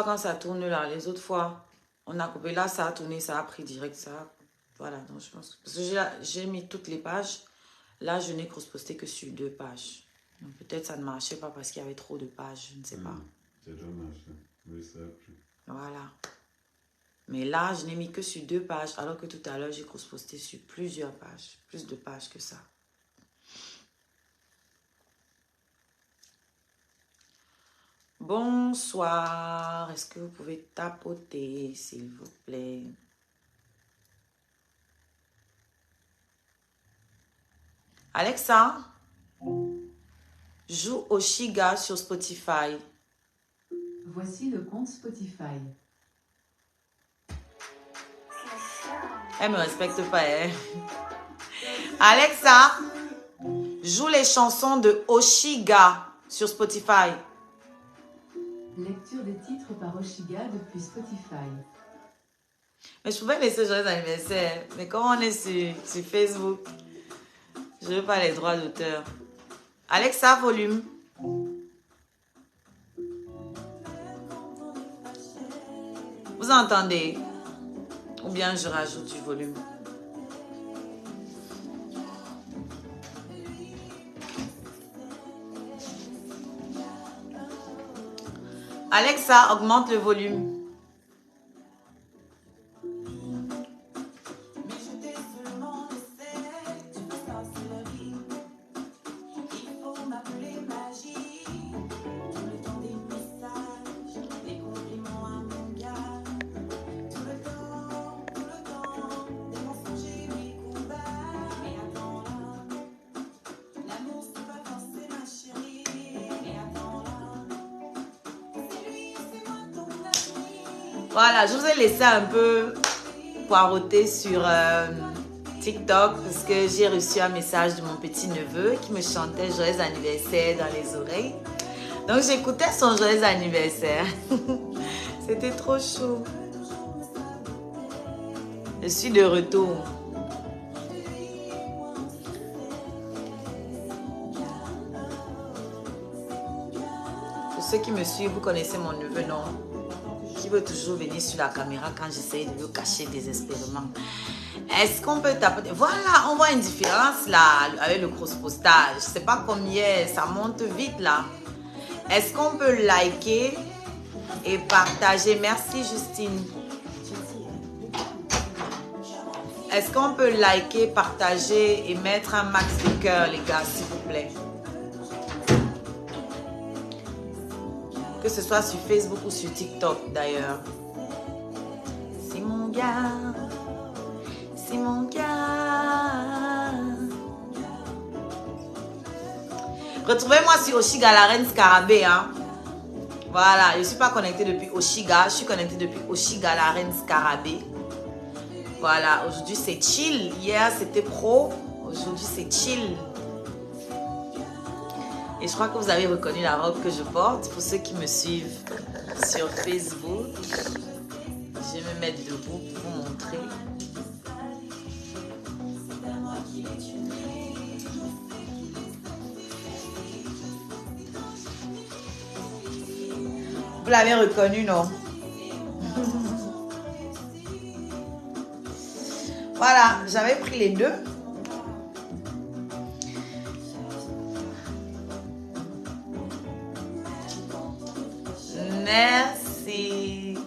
quand ça tourne là, les autres fois, on a coupé là, ça a tourné, ça a pris direct, ça. Voilà, donc je pense. Parce que j'ai mis toutes les pages. Là, je n'ai cross-posté que sur 2 pages. Donc peut-être ça ne marchait pas parce qu'il y avait trop de pages, je ne sais pas. C'est dommage. Oui, ça a pris. Voilà. Mais là, je n'ai mis que sur 2 pages, alors que tout à l'heure, j'ai cross-posté sur plusieurs pages. Plus de pages que ça. Bonsoir. Est-ce que vous pouvez tapoter, s'il vous plaît? Alexa, joue Oshiga sur Spotify. Voici le compte Spotify. Elle me respecte pas, hein? Alexa, joue les chansons de Oshiga sur Spotify. Lecture des titres par Oshiga depuis Spotify. Mais je pouvais laisser joyeux anniversaire. Mais quand on est sur Facebook, je veux pas les droits d'auteur. Alexa, volume. Vous entendez? Ou bien je rajoute du volume. Alexa, augmente le volume. Voilà, je vous ai laissé un peu poireauter sur TikTok parce que j'ai reçu un message de mon petit neveu qui me chantait joyeux anniversaire dans les oreilles. Donc j'écoutais son joyeux anniversaire. C'était trop chaud. Je suis de retour. Pour ceux qui me suivent, vous connaissez mon neveu, non? Qui veut toujours venir sur la caméra quand j'essaye de le cacher désespérément. Est-ce qu'on peut taper? Voilà, on voit une différence là avec le cross-postage. C'est pas comme hier, ça monte vite là. Est-ce qu'on peut liker et partager? Merci Justine. Est-ce qu'on peut liker, partager et mettre un max de cœur les gars, s'il vous plaît? Que ce soit sur Facebook ou sur TikTok d'ailleurs. C'est mon gars. C'est mon gars. Retrouvez-moi sur Oshiga, la reine Scarabée. Hein. Voilà, je ne suis pas connectée depuis Oshiga. Je suis connectée depuis Oshiga, la reine Scarabée. Voilà, aujourd'hui c'est chill. Hier c'était pro. Aujourd'hui c'est chill. Et je crois que vous avez reconnu la robe que je porte. Pour ceux qui me suivent sur Facebook, je vais me mettre debout pour vous montrer. Vous l'avez reconnu, non? Voilà, j'avais pris les deux. Merci.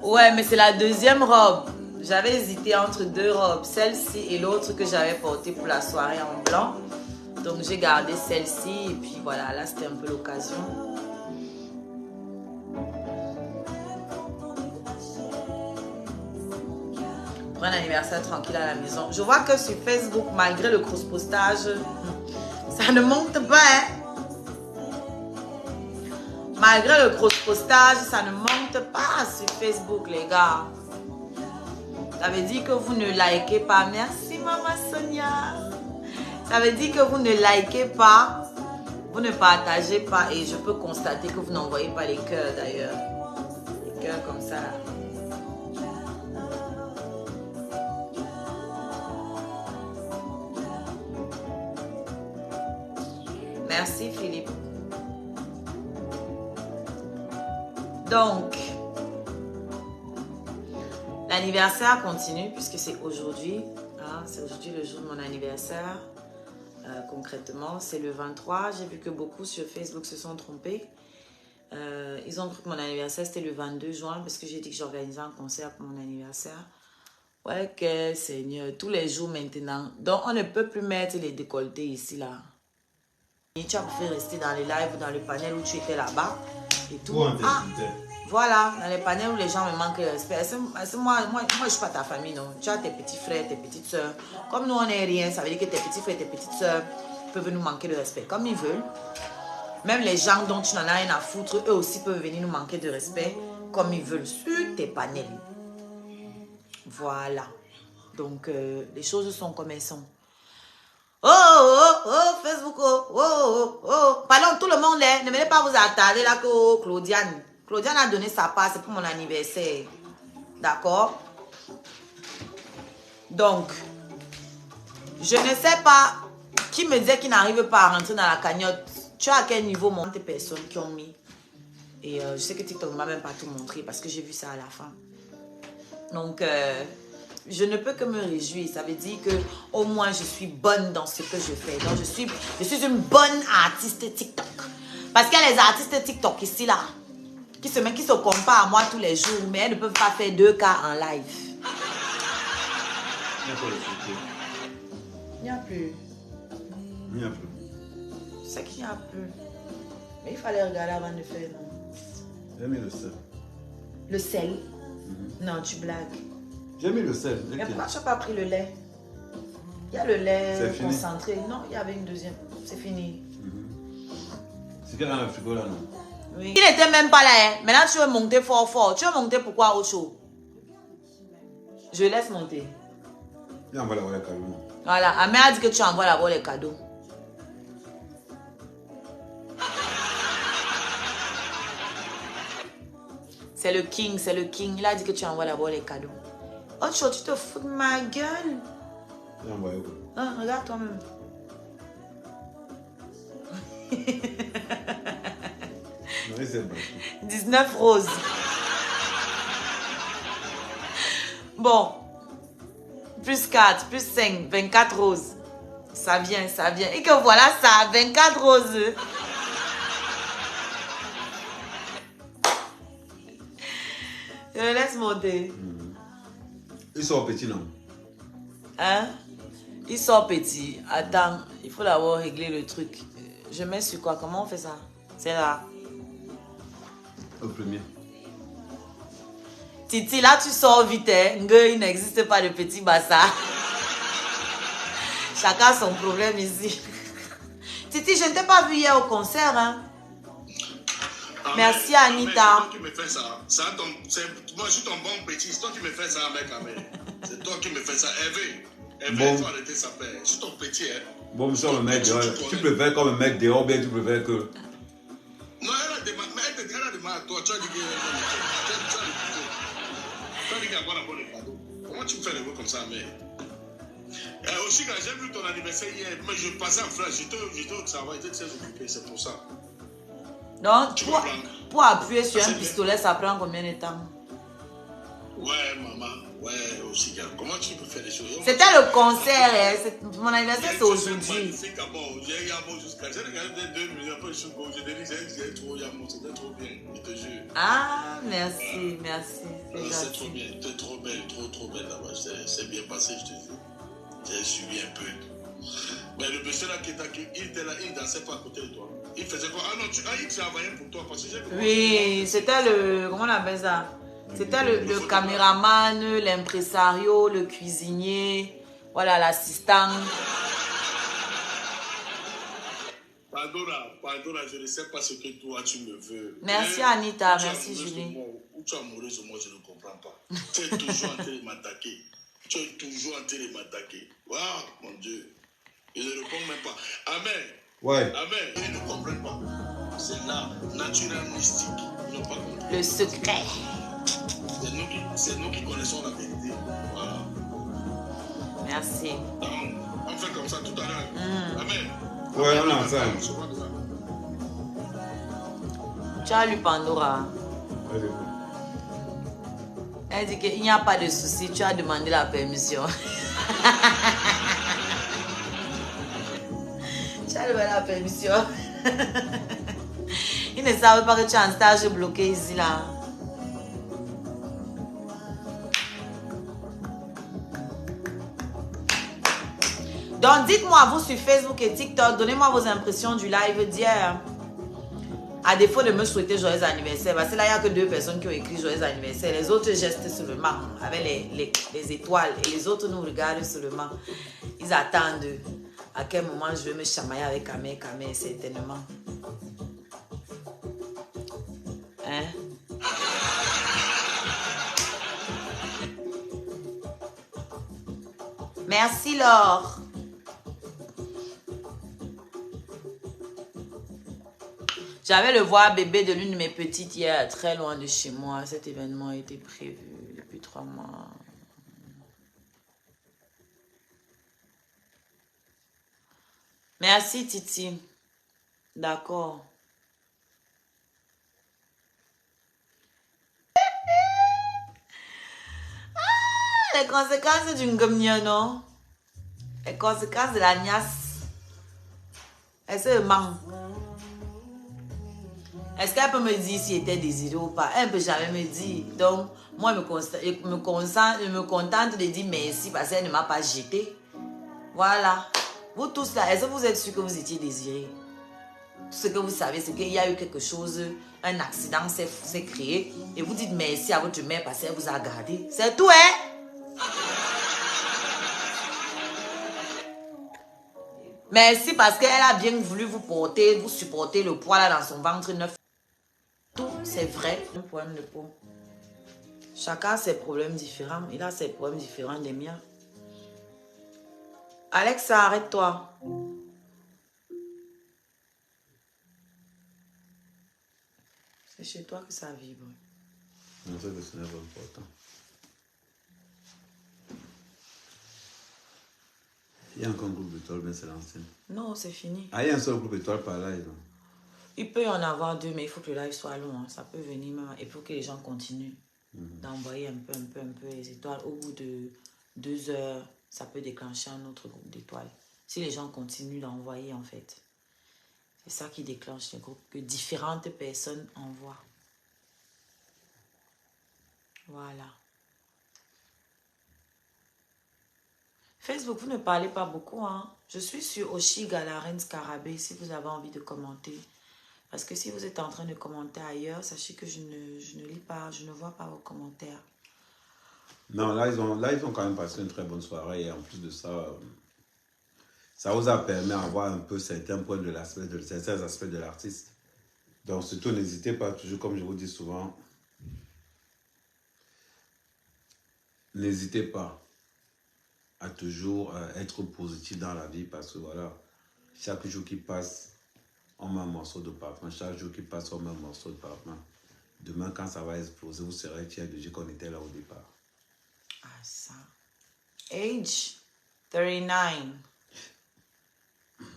Ouais, mais c'est la deuxième robe. J'avais hésité entre 2 robes. Celle-ci et l'autre que j'avais portée pour la soirée en blanc. Donc, j'ai gardé celle-ci. Et puis, voilà, là, c'était un peu l'occasion. Pour un anniversaire tranquille à la maison. Je vois que sur Facebook, malgré le cross-postage, ça ne monte pas, hein? Malgré le cross-postage, ça ne monte pas sur Facebook, les gars. Ça veut dire que vous ne likez pas. Merci, Maman Sonia. Ça veut dire que vous ne likez pas. Vous ne partagez pas. Et je peux constater que vous n'envoyez pas les cœurs, d'ailleurs. Les cœurs comme ça. Merci, Philippe. Donc, l'anniversaire continue puisque c'est aujourd'hui. Hein, c'est aujourd'hui le jour de mon anniversaire. Concrètement, c'est le 23. J'ai vu que beaucoup sur Facebook se sont trompés. Ils ont cru que mon anniversaire c'était le 22 juin parce que j'ai dit que j'organisais un concert pour mon anniversaire. Ouais, que Seigneur, tous les jours maintenant. Donc, on ne peut plus mettre les décolletés ici, là. Tu as préféré rester dans les lives, dans le panel où tu étais là-bas et tout. Ah, voilà, dans les panels où les gens me manquent de respect. Moi, je ne suis pas ta famille, non. Tu as tes petits frères, tes petites soeurs. Comme nous, on n'est rien, ça veut dire que tes petits frères, tes petites soeurs peuvent nous manquer de respect comme ils veulent. Même les gens dont tu n'en as rien à foutre, eux aussi peuvent venir nous manquer de respect comme ils veulent sur tes panels. Voilà. Donc, les choses sont comme elles sont. Oh, oh, oh, Facebook, oh, oh, oh, oh. Pardon, tout le monde, ne venez pas vous attarder là que Claudiane. Claudiane a donné sa part, c'est pour mon anniversaire. D'accord? Donc, je ne sais pas qui me disait qu'il n'arrive pas à rentrer dans la cagnotte. Tu as à quel niveau montent tes personnes qui ont mis? Et je sais que TikTok ne m'a même pas tout montré parce que j'ai vu ça à la fin. Donc, je ne peux que me réjouir. Ça veut dire que au moins je suis bonne dans ce que je fais. Donc, je suis une bonne artiste TikTok. Parce qu'il y a les artistes TikTok ici, là, qui se comparent à moi tous les jours, mais elles ne peuvent pas faire 2K en live. Il n'y a plus. Il n'y a plus. Je sais qu'il n'y a plus. Mais il fallait regarder avant de faire, non? J'ai mis le sel. Le sel? Non, tu blagues. J'ai mis le sel. Mais pourquoi tu n'as pas pris le lait? Il y a le lait concentré. Non, il y avait une deuxième. C'est fini. C'est qu'il y a dans le frigo là, non? Oui. Il n'était même pas là. Hein. Maintenant, tu veux monter fort, fort. Tu veux monter pourquoi au chaud? Je laisse monter. Il envoie d'abord les cadeaux. Voilà. Amé a dit que tu envoies d'abord les cadeaux. C'est le king, c'est le king. Il a dit que tu envoies d'abord les cadeaux. Oh, tu te fous de ma gueule. Il envoie quoi? Ah, regarde toi-même. 19 roses. Bon. Plus 4, plus 5, 24 roses. Ça vient, ça vient. Et que voilà ça, 24 roses. Je le laisse monter. Il sort petit, non? Hein? Il sort petit. Attends, il faut d'abord régler le truc. Je mets sur quoi? Comment on fait ça? C'est là. Au premier. Titi, là tu sors vite. Hein? Il n'existe pas de petit bassa. Chacun son problème ici. Titi, je ne t'ai pas vu hier au concert. Hein? Ah, merci Anita. C'est toi qui me fais ça. Moi je suis ton bon petit. C'est toi qui me fais ça, mec. C'est toi qui me fais ça. Hervé, il faut arrêter sa paix. Je suis ton petit. Hein. Bon, monsieur, le mec dehors. Tu préfères comme un mec dehors, bien tu préfères que. Non, elle a demandé à toi. Tu as dit qu'il y a un bon cadeau. Comment tu me fais le mot comme ça, mec? Aussi, quand j'ai vu ton anniversaire hier, mais je passais en flash. J'étais au travail, j'étais très occupé, c'est pour ça. Donc, pour appuyer sur un pistolet, ça prend combien de temps? Ouais, maman. Ouais, aussi, comment tu peux faire les choses? C'était le concert, hein. Mon anniversaire, c'est aujourd'hui. Magnifique, j'ai Yamo jusqu'à. J'ai regardé 2 millions, après je suis beau. J'ai dit, j'ai trop Yamo, c'était trop bien, je te jure. Ah, merci, merci. C'est trop bien, t'es trop belle, trop belle là-bas. C'est bien passé, je te jure. J'ai suivi un peu. Mais le monsieur là qui était là, il dansait pas à côté de toi. Il faisait quoi? Ah non, il travaillait pour toi parce que j'ai. Oui, c'était le. Comment on appelle ça? C'était le caméraman, l'impresario, le cuisinier, voilà, l'assistant. Pardon, je ne sais pas ce que toi tu me veux. Merci Anita, merci Julie. Ou tu es amoureuse de moi, je ne comprends pas. Tu es toujours en train de m'attaquer. Waouh, mon Dieu. Je ne réponds même pas. Amen. Ouais. Amen. Ils ne comprennent pas. C'est là, naturel, mystique. Ils n'ont pas compris. Le secret. C'est nous qui connaissons la vérité. Voilà. Merci. Donc, on fait comme ça tout à l'heure. Amen. Ouais, on a ça. Tu as lu Pandora. Ouais, Elle dit qu'il n'y a pas de souci, tu as demandé la permission. Tu as demandé la permission. Ils ne savent pas que tu es en stage bloqué ici, là. Donc, dites-moi, vous sur Facebook et TikTok, donnez-moi vos impressions du live d'hier. À défaut de me souhaiter joyeux anniversaire, parce que là, il n'y a que 2 personnes qui ont écrit joyeux anniversaire. Les autres gestent seulement avec les étoiles. Et les autres nous regardent seulement. Ils attendent à quel moment je vais me chamailler avec Kamé, certainement. Hein? Merci, Laure. J'avais le voir bébé de l'une de mes petites hier, très loin de chez moi. Cet événement a été prévu depuis 3 mois. Merci, Titi. D'accord. Les conséquences d'une gomme, non? Les conséquences de la niasse. Elle se ment. Est-ce qu'elle peut me dire si elle était désirée ou pas? Elle ne peut jamais me dire. Donc, moi, je me contente de dire merci parce qu'elle ne m'a pas jeté. Voilà. Vous tous là, est-ce que vous êtes sûrs que vous étiez désirés? Tout ce que vous savez, c'est qu'il y a eu quelque chose, un accident s'est créé. Et vous dites merci à votre mère parce qu'elle vous a gardé. C'est tout, hein? Merci parce qu'elle a bien voulu vous porter, vous supporter le poids là dans son ventre neuf. Tout, c'est vrai. Un problème de peau. Chacun a ses problèmes différents. Il a ses problèmes différents des miens. Alexa, arrête-toi. C'est chez toi que ça vibre. Non, ça, ce n'est pas important. Il y a encore un groupe d'étoiles, mais c'est l'ancien. Non, c'est fini. Ah, il y a un seul groupe d'étoiles par live. Il peut y en avoir 2, mais il faut que le live soit long. Hein. Ça peut venir même. Et pour que les gens continuent d'envoyer un peu les étoiles. Au bout de 2 heures, ça peut déclencher un autre groupe d'étoiles. Si les gens continuent d'envoyer, en fait. C'est ça qui déclenche le groupe. Que différentes personnes envoient. Voilà. Facebook, vous ne parlez pas beaucoup. Hein? Je suis sur Oshiga, la reine Scarabée, si vous avez envie de commenter. Parce que si vous êtes en train de commenter ailleurs, sachez que je ne lis pas, je ne vois pas vos commentaires. Non, là, ils ont quand même passé une très bonne soirée. Et en plus de ça, ça vous a permis d'avoir un peu certains points de certains aspects de l'artiste. Donc, surtout, n'hésitez pas, toujours comme je vous dis souvent, n'hésitez pas à toujours être positif dans la vie parce que voilà, chaque jour qui passe, on met un morceau de parfum. Chaque jour qui passe, on met un morceau de parfum. Demain, quand ça va exploser, vous serez fiers de dire qu'on était là au départ. Ah, ça. Age 39.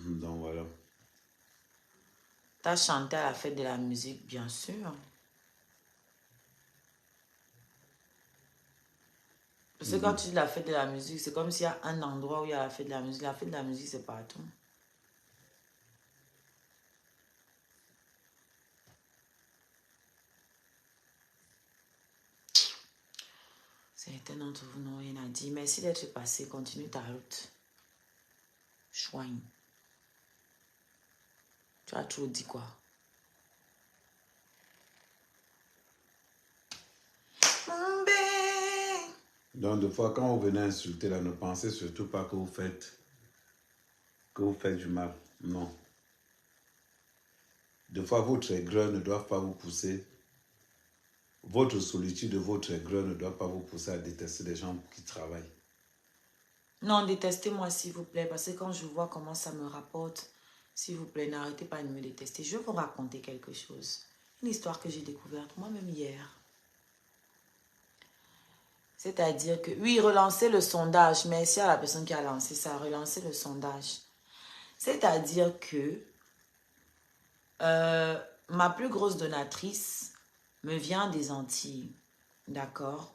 Donc voilà. T'as chanté à la fête de la musique, bien sûr. Parce que quand tu dis la fête de la musique, c'est comme s'il y a un endroit où il y a la fête de la musique. La fête de la musique, c'est partout. Certains d'entre vous n'ont rien à dire. Merci d'être passé. Continue ta route. Chouigne. Tu as trop dit quoi? Donc, des fois, quand vous venez insulter, là, ne pensez surtout pas que vous faites du mal. Non. Des fois, votre aigreur ne doit pas vous pousser. Votre solitude de votre aigreur ne doit pas vous pousser à détester les gens qui travaillent. Non, détestez-moi s'il vous plaît, parce que quand je vois comment ça me rapporte, s'il vous plaît, n'arrêtez pas de me détester. Je vais vous raconter quelque chose. Une histoire que j'ai découverte moi-même hier. C'est-à-dire que, oui, relancer le sondage. Merci à la personne qui a lancé ça, relancer le sondage. C'est-à-dire que ma plus grosse donatrice me vient des Antilles. D'accord?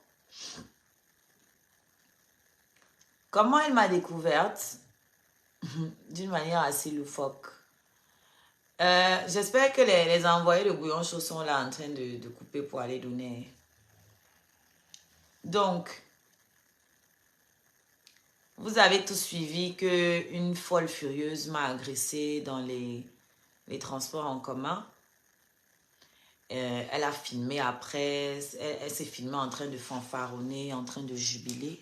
Comment elle m'a découverte? D'une manière assez loufoque. J'espère que les envoyés de bouillon chaud sont là en train de couper pour aller donner. Donc, vous avez tous suivi qu'une folle furieuse m'a agressée dans les transports en commun. Elle a filmé après, elle s'est filmée en train de fanfaronner, en train de jubiler.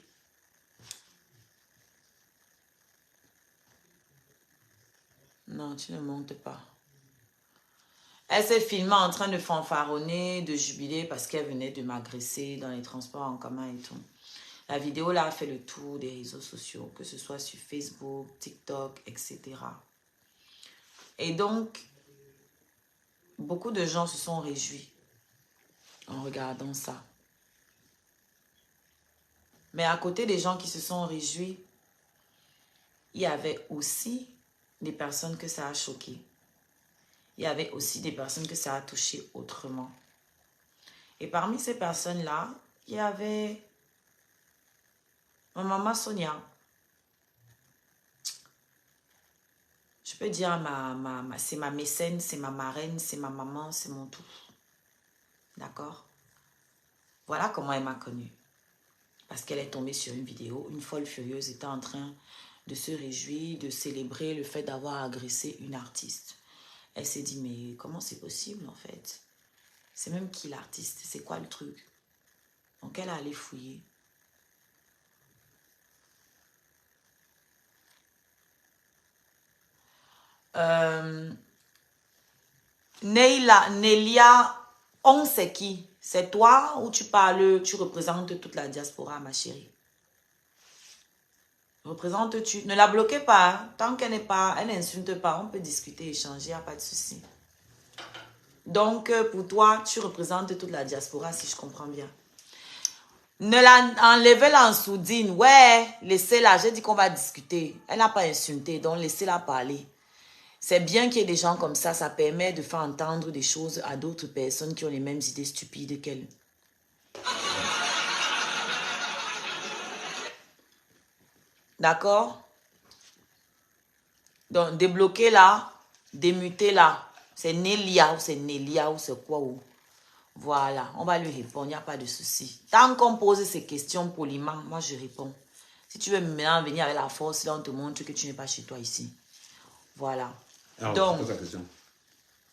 Non, tu ne montes pas. Elle s'est filmée en train de fanfaronner, de jubiler parce qu'elle venait de m'agresser dans les transports en commun et tout. La vidéo là a fait le tour des réseaux sociaux, que ce soit sur Facebook, TikTok, etc. Et donc, beaucoup de gens se sont réjouis en regardant ça. Mais à côté des gens qui se sont réjouis, il y avait aussi des personnes que ça a choqué. Il y avait aussi des personnes que ça a touché autrement. Et parmi ces personnes-là, il y avait ma maman Sonia. Je peux dire, c'est ma mécène, c'est ma marraine, c'est ma maman, c'est mon tout. D'accord? Voilà comment elle m'a connue. Parce qu'elle est tombée sur une vidéo, une folle furieuse était en train de se réjouir, de célébrer le fait d'avoir agressé une artiste. Elle s'est dit, mais comment c'est possible en fait? C'est même qui l'artiste? C'est quoi le truc? Donc elle a allé fouiller. Nelia, on c'est qui? C'est toi ou tu parles, tu représentes toute la diaspora, ma chérie? Représente-tu? Ne la bloquez pas. Hein? Tant qu'elle n'est pas, elle n'insulte pas, on peut discuter, échanger, il n'y a pas de souci. Donc, pour toi, tu représentes toute la diaspora, si je comprends bien. Enlevez-la en sourdine. Ouais, laissez-la. J'ai dit qu'on va discuter. Elle n'a pas insulté, donc laissez-la parler. C'est bien qu'il y ait des gens comme ça permet de faire entendre des choses à d'autres personnes qui ont les mêmes idées stupides qu'elle. D'accord? Donc, débloquez-la, démutez-la. C'est Nelia ou c'est Nelia ou c'est quoi ou... Voilà, on va lui répondre, il n'y a pas de souci. Tant qu'on pose ces questions poliment, moi je réponds. Si tu veux maintenant venir avec la force, là on te montre que tu n'es pas chez toi ici. Voilà. Alors, donc, c'est quoi sa question?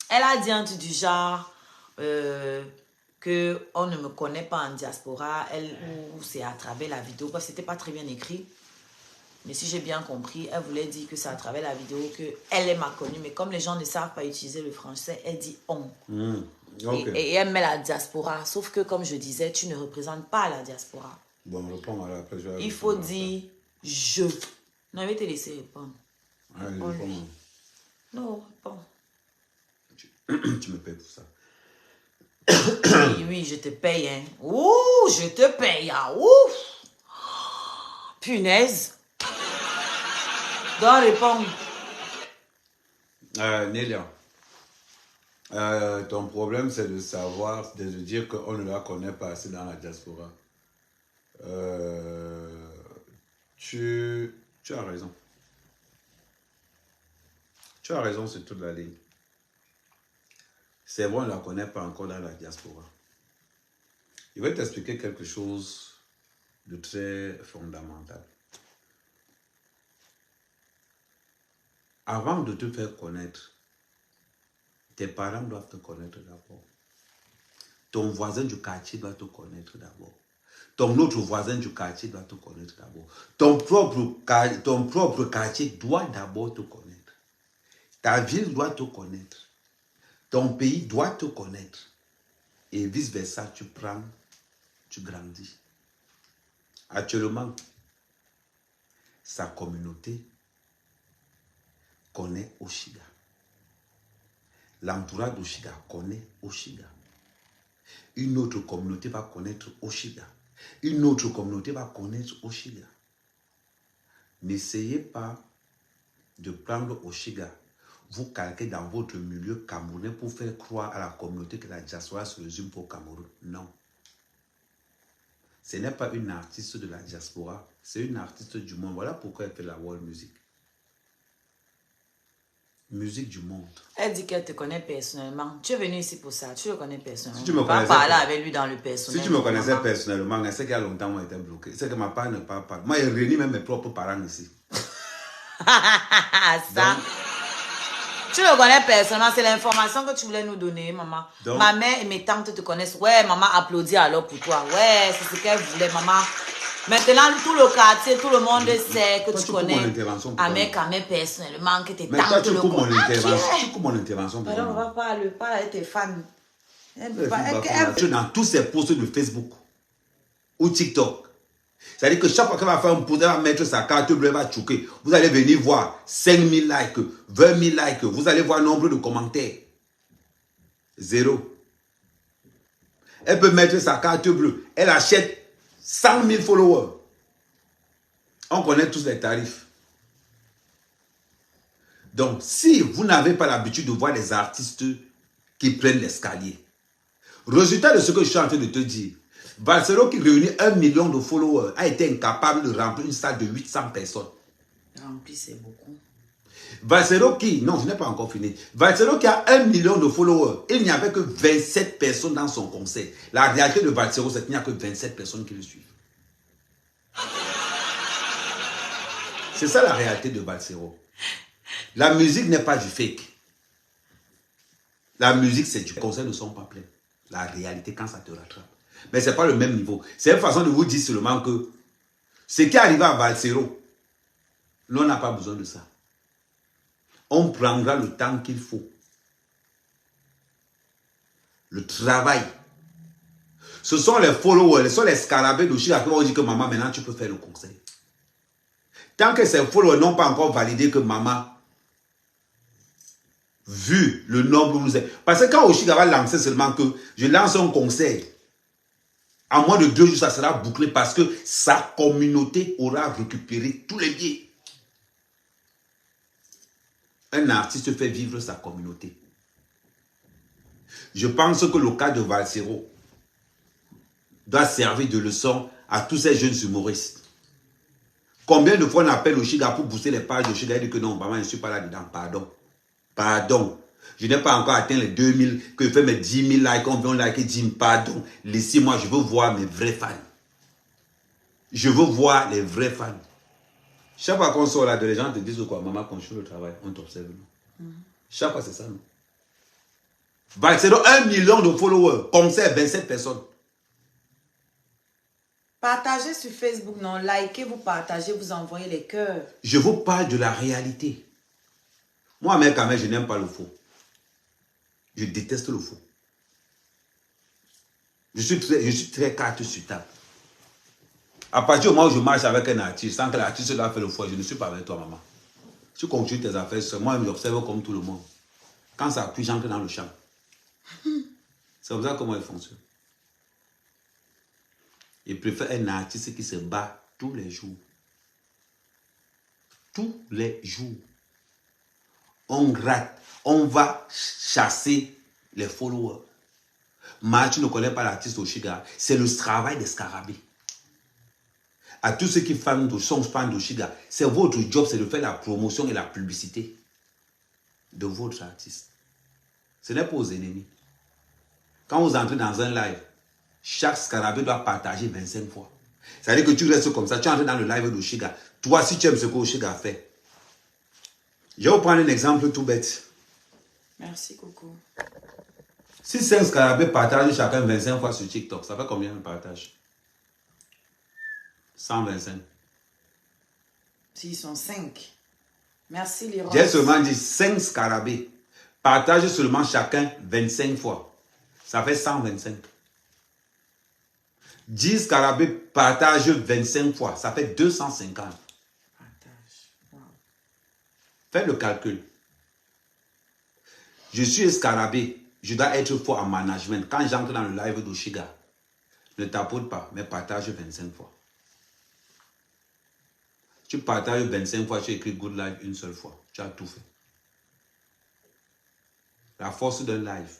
Elle a dit un truc du genre que on ne me connaît pas en diaspora, ou c'est à travers la vidéo, parce que c'était pas très bien écrit. Mais si j'ai bien compris, elle voulait dire que c'est à travers la vidéo qu'elle m'a connue. Mais comme les gens ne savent pas utiliser le français, elle dit on. Okay. Et elle met la diaspora. Sauf que, comme je disais, tu ne représentes pas la diaspora. Bon, réponds alors, après je vais il faut dire je. Non, je vais te laisser répondre. Allez, réponds. Non, réponds. Tu me payes pour ça. Oui, je te paye. Hein. Ouh, je te paye. Ah, ouf. Punaise. Donc, réponds. Nelia, ton problème, c'est de savoir, de dire qu'on ne la connaît pas assez dans la diaspora. Tu as raison. Tu as raison sur toute la ligne. C'est vrai, on ne la connaît pas encore dans la diaspora. Je vais t'expliquer quelque chose de très fondamental. Avant de te faire connaître, tes parents doivent te connaître d'abord. Ton voisin du quartier doit te connaître d'abord. Ton autre voisin du quartier doit te connaître d'abord. Ton propre quartier doit d'abord te connaître. Ta ville doit te connaître. Ton pays doit te connaître. Et vice-versa, tu prends, tu grandis. Actuellement, sa communauté connaît Oshiga. L'entourage d'Oshiga connaît Oshiga. Une autre communauté va connaître Oshiga. Une autre communauté va connaître Oshiga. N'essayez pas de prendre Oshiga vous calquez dans votre milieu camerounais pour faire croire à la communauté que la diaspora se résume pour Cameroun. Non. Ce n'est pas une artiste de la diaspora, c'est une artiste du monde. Voilà pourquoi elle fait la world music. Musique du monde. Elle dit qu'elle te connaît personnellement. Tu es venu ici pour ça. Tu le connais personnellement. Si tu me pas connaissais parler pas- avec lui dans le personnel. Si tu me connaissais maman. personnellement, c'est qu'il y a longtemps, moi, j'étais bloqué. C'est que ma part ne parle pas. Moi, je réunis même mes propres parents ici. Ça. Tu le connais personnellement. C'est l'information que tu voulais nous donner, maman. Donc- Ma mère et mes tantes te connaissent. Ouais, maman applaudit alors pour toi. Ouais, c'est ce qu'elle voulait, maman. Maintenant, tout le quartier, tout le monde sait que Toi, tu tu coupes connais mon intervention, pourquoi? avec Kamé personnellement, que tes Mais toi, tantes tu le coupes mon connaissent. intervention. Ah, Tu coupes mon intervention. pardon, on pourquoi? va parler avec tes fans. Elle Elle peut pas- fait elle- pas dans tous ses posts de Facebook ou TikTok. C'est-à-dire que chaque fois qu'elle va faire un post, elle va mettre sa carte bleue, elle va choquer. Vous allez venir voir 5000 likes, 20 000 likes. Vous allez voir nombre de commentaires. 0. Elle peut mettre sa carte bleue. Elle achète 100 000 followers. On connaît tous les tarifs. Donc, si vous n'avez pas l'habitude de voir des artistes qui prennent l'escalier, résultat de ce que je suis en train de te dire, Valsero qui réunit 1 million de followers a été incapable de remplir une salle de 800 personnes. Rempli, c'est beaucoup. Valsero qui, non, je n'ai pas encore fini. Valsero qui a 1 million de followers, il n'y avait que 27 personnes dans son concert. La réalité de Valsero, c'est qu'il n'y a que 27 personnes qui le suivent. C'est ça la réalité de Valsero. La musique n'est pas du fake. La musique, c'est du concert ne sont pas pleins. La réalité, quand ça te rattrape. Mais ce n'est pas le même niveau. C'est une façon de vous dire seulement que ce qui est arrivé à Valsero, l'on n'a pas besoin de ça. On prendra le temps qu'il faut. Le travail. Ce sont les followers, ce sont les scarabées de Chira qui vont dire que maman, maintenant tu peux faire le concert. Tant que ces followers n'ont pas encore validé que maman, vu le nombre où vous êtes. Parce que quand Oshiga va lancer seulement que je lance un concert, en moins de 2 jours, ça sera bouclé parce que sa communauté aura récupéré tous les billets. Un artiste fait vivre sa communauté. Je pense que le cas de Valsero doit servir de leçon à tous ces jeunes humoristes. Combien de fois on appelle Oshiga pour booster les pages d'Oshiga et dit que non, maman, je ne suis pas là-dedans, pardon. Pardon. Je n'ai pas encore atteint les 2000, que je fais mes 10 000 likes, on vient liker 10 000, pardon. Laissez-moi, je veux voir mes vrais fans. Je veux voir les vrais fans. Chaque fois qu'on sort là, les gens te disent quoi, maman, continue le travail, on t'observe. Chaque fois, c'est ça, non? Valsero, 1 million de followers, concert 27 personnes. Partagez sur Facebook, non? Likez, vous partagez, vous envoyez les cœurs. Je vous parle de la réalité. Moi, mec, je n'aime pas le faux. Je déteste le faux. Je suis très carte sur table. À partir du moment où je marche avec un artiste, sans que l'artiste doit faire le faux, je ne suis pas avec toi, maman. Tu continues tes affaires, moi, je m'observe comme tout le monde. Quand ça appuie, j'entre dans le champ. C'est comme ça comment il fonctionne. Il préfère un artiste qui se bat tous les jours. Tous les jours. On gratte. On va chasser les followers. Mais tu ne connais pas l'artiste Oshiga. C'est le travail des scarabées. À tous ceux qui sont fans d'Oshiga, c'est votre job, c'est de faire la promotion et la publicité de votre artiste. Ce n'est pas aux ennemis. Quand vous entrez dans un live, chaque scarabée doit partager 25 fois. C'est-à-dire que tu restes comme ça, tu entres dans le live d'Oshiga. Toi, si tu aimes ce que Oshiga fait, je vais vous prendre un exemple tout bête. Merci, Coco. Si 5 scarabées partagent chacun 25 fois sur TikTok, ça fait combien de partages? 125. S'ils sont 5. Merci, Léron. J'ai seulement dit 5 scarabées partagent seulement chacun 25 fois. Ça fait 125. 10 scarabées partagent 25 fois. Ça fait 250. Partage. Wow. Faites le calcul. Je suis un scarabée. Je dois être fort en management. Quand j'entre dans le live d'Oshiga, ne tapote pas, mais partage 25 fois. Tu partages 25 fois, tu écris Good Life une seule fois. Tu as tout fait. La force d'un live,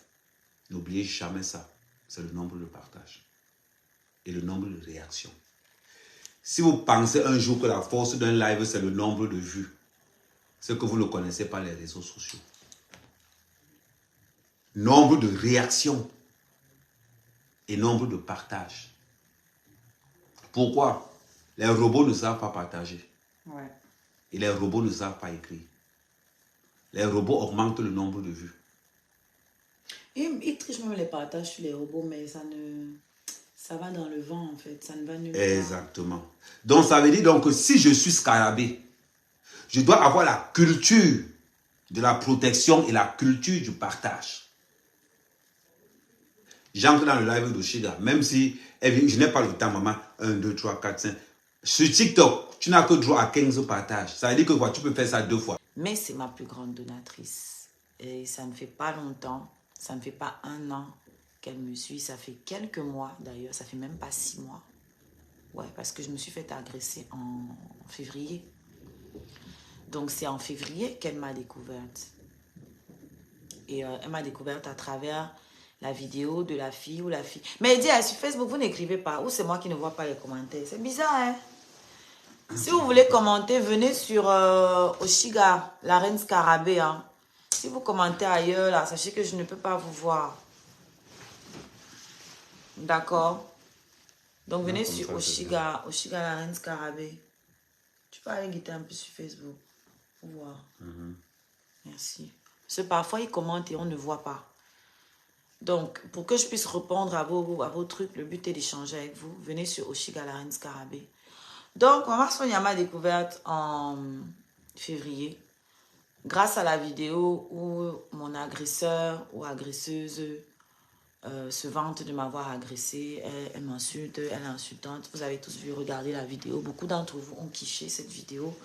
n'oubliez jamais ça, c'est le nombre de partages et le nombre de réactions. Si vous pensez un jour que la force d'un live, c'est le nombre de vues, c'est que vous ne connaissez pas les réseaux sociaux. Nombre de réactions et nombre de partages. Pourquoi? Les robots ne savent pas partager. Ouais. Et les robots ne savent pas écrire. Les robots augmentent le nombre de vues. Ils trichent même les partages sur les robots, mais ça va dans le vent en fait. Ça ne va nulle part. Exactement. Donc ça veut dire donc que si je suis scarabée, je dois avoir la culture de la protection et la culture du partage. J'entre dans le live d'Oshiga, même si je n'ai pas le temps, maman. 1, 2, 3, 4, 5. Sur TikTok, tu n'as que droit à 15 partages. Ça veut dire que quoi, tu peux faire ça 2 fois. Mais c'est ma plus grande donatrice. Et ça ne fait pas longtemps, ça ne fait pas 1 an qu'elle me suit. Ça fait quelques mois d'ailleurs, ça fait même pas 6 mois. Ouais, parce que je me suis fait agresser en février. Donc c'est en février qu'elle m'a découverte. Et elle m'a découverte à travers la vidéo de la fille ou la fille. Mais elle dit, sur Facebook, vous n'écrivez pas. Ou c'est moi qui ne vois pas les commentaires. C'est bizarre, hein? Si vous voulez commenter, venez sur Oshiga, la reine scarabée. Hein. Si vous commentez ailleurs, là, sachez que je ne peux pas vous voir. D'accord? Donc venez sur Oshiga, Oshiga, la reine scarabée. Tu peux aller guetter un peu sur Facebook pour voir. Merci. Parce que parfois, ils commentent et on ne voit pas. Donc, pour que je puisse répondre à vos trucs, le but est d'échanger avec vous. Venez sur Oshiga, la reine scarabée. Donc, Maman Sonia m'a découverte en février grâce à la vidéo où mon agresseur ou agresseuse se vante de m'avoir agressée. Elle m'insulte, elle est insultante. Vous avez tous vu, regardez la vidéo. Beaucoup d'entre vous ont kiffé cette vidéo.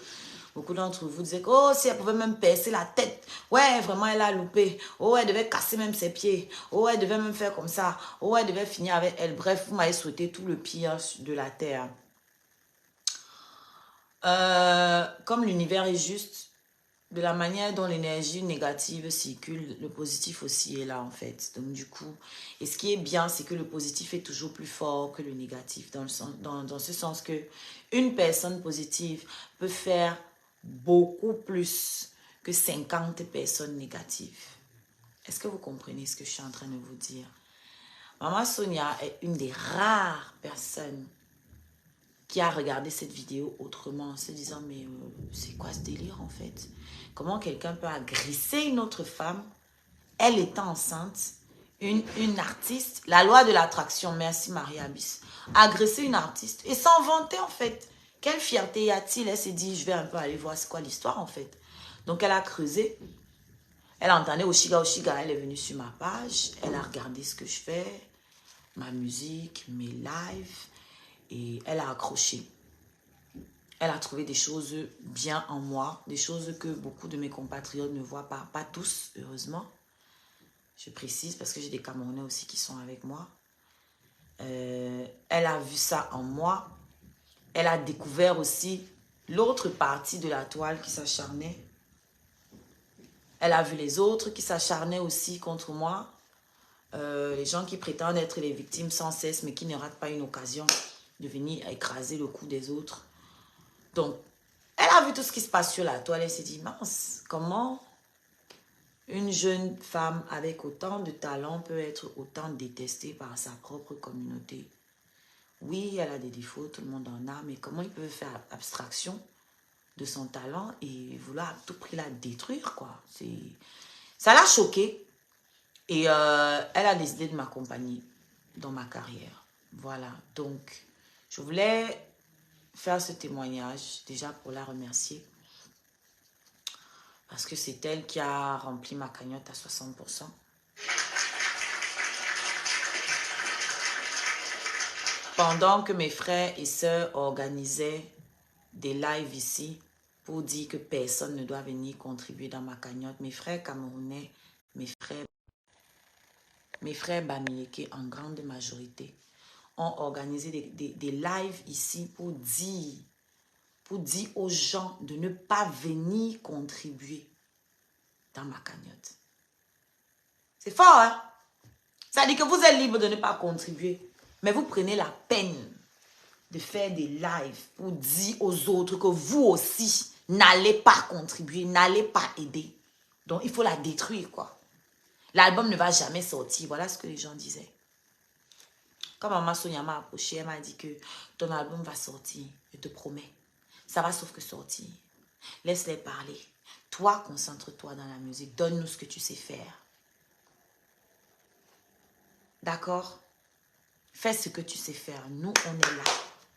Beaucoup d'entre vous disaient que, oh, si elle pouvait même percer la tête. Ouais, vraiment, elle a loupé. Oh, elle devait casser même ses pieds. Oh, elle devait même faire comme ça. Oh, elle devait finir avec elle. Bref, vous m'avez souhaité tout le pire de la terre. Comme l'univers est juste, de la manière dont l'énergie négative circule, le positif aussi est là en fait. Donc du coup, et ce qui est bien, c'est que le positif est toujours plus fort que le négatif, dans ce sens que une personne positive peut faire beaucoup plus que 50 personnes négatives. Est-ce que vous comprenez ce que je suis en train de vous dire? Maman Sonia est une des rares personnes qui a regardé cette vidéo autrement, en se disant, mais c'est quoi ce délire en fait? Comment quelqu'un peut agresser une autre femme, elle étant enceinte, une artiste, la loi de l'attraction, merci Maria Abyss, agresser une artiste et s'en vanter en fait. Quelle fierté y a-t-il? Elle s'est dit, je vais un peu aller voir c'est quoi l'histoire en fait. Donc elle a creusé, elle entendait Oshiga Oshiga, elle est venue sur ma page, elle a regardé ce que je fais, ma musique, mes lives, et elle a accroché. Elle a trouvé des choses bien en moi, des choses que beaucoup de mes compatriotes ne voient pas. Pas tous, heureusement. Je précise parce que j'ai des Camerounais aussi qui sont avec moi. Elle a vu ça en moi. Elle a découvert aussi l'autre partie de la toile qui s'acharnait. Elle a vu les autres qui s'acharnaient aussi contre moi. Les gens qui prétendent être les victimes sans cesse, mais qui ne ratent pas une occasion de venir écraser le cou des autres. Donc, elle a vu tout ce qui se passe sur la toile. Elle s'est dit, mince, comment une jeune femme avec autant de talent peut être autant détestée par sa propre communauté? Oui, elle a des défauts, tout le monde en a, mais comment ils peuvent faire abstraction de son talent et vouloir à tout prix la détruire, quoi? Ça l'a choquée et elle a décidé de m'accompagner dans ma carrière. Voilà, donc je voulais faire ce témoignage déjà pour la remercier parce que c'est elle qui a rempli ma cagnotte à 60%. Pendant que mes frères et sœurs organisaient des lives ici pour dire que personne ne doit venir contribuer dans ma cagnotte, mes frères camerounais, mes frères bamileke en grande majorité ont organisé des lives ici pour dire aux gens de ne pas venir contribuer dans ma cagnotte. C'est fort, hein? Ça dit que vous êtes libre de ne pas contribuer. Mais vous prenez la peine de faire des lives pour dire aux autres que vous aussi n'allez pas contribuer, n'allez pas aider. Donc, il faut la détruire, quoi. L'album ne va jamais sortir. Voilà ce que les gens disaient. Quand Maman Sonia m'a approché, elle m'a dit que ton album va sortir. Je te promets. Ça va sauf que sortir. Laisse-les parler. Toi, concentre-toi dans la musique. Donne-nous ce que tu sais faire. D'accord? Fais ce que tu sais faire. Nous, on est là.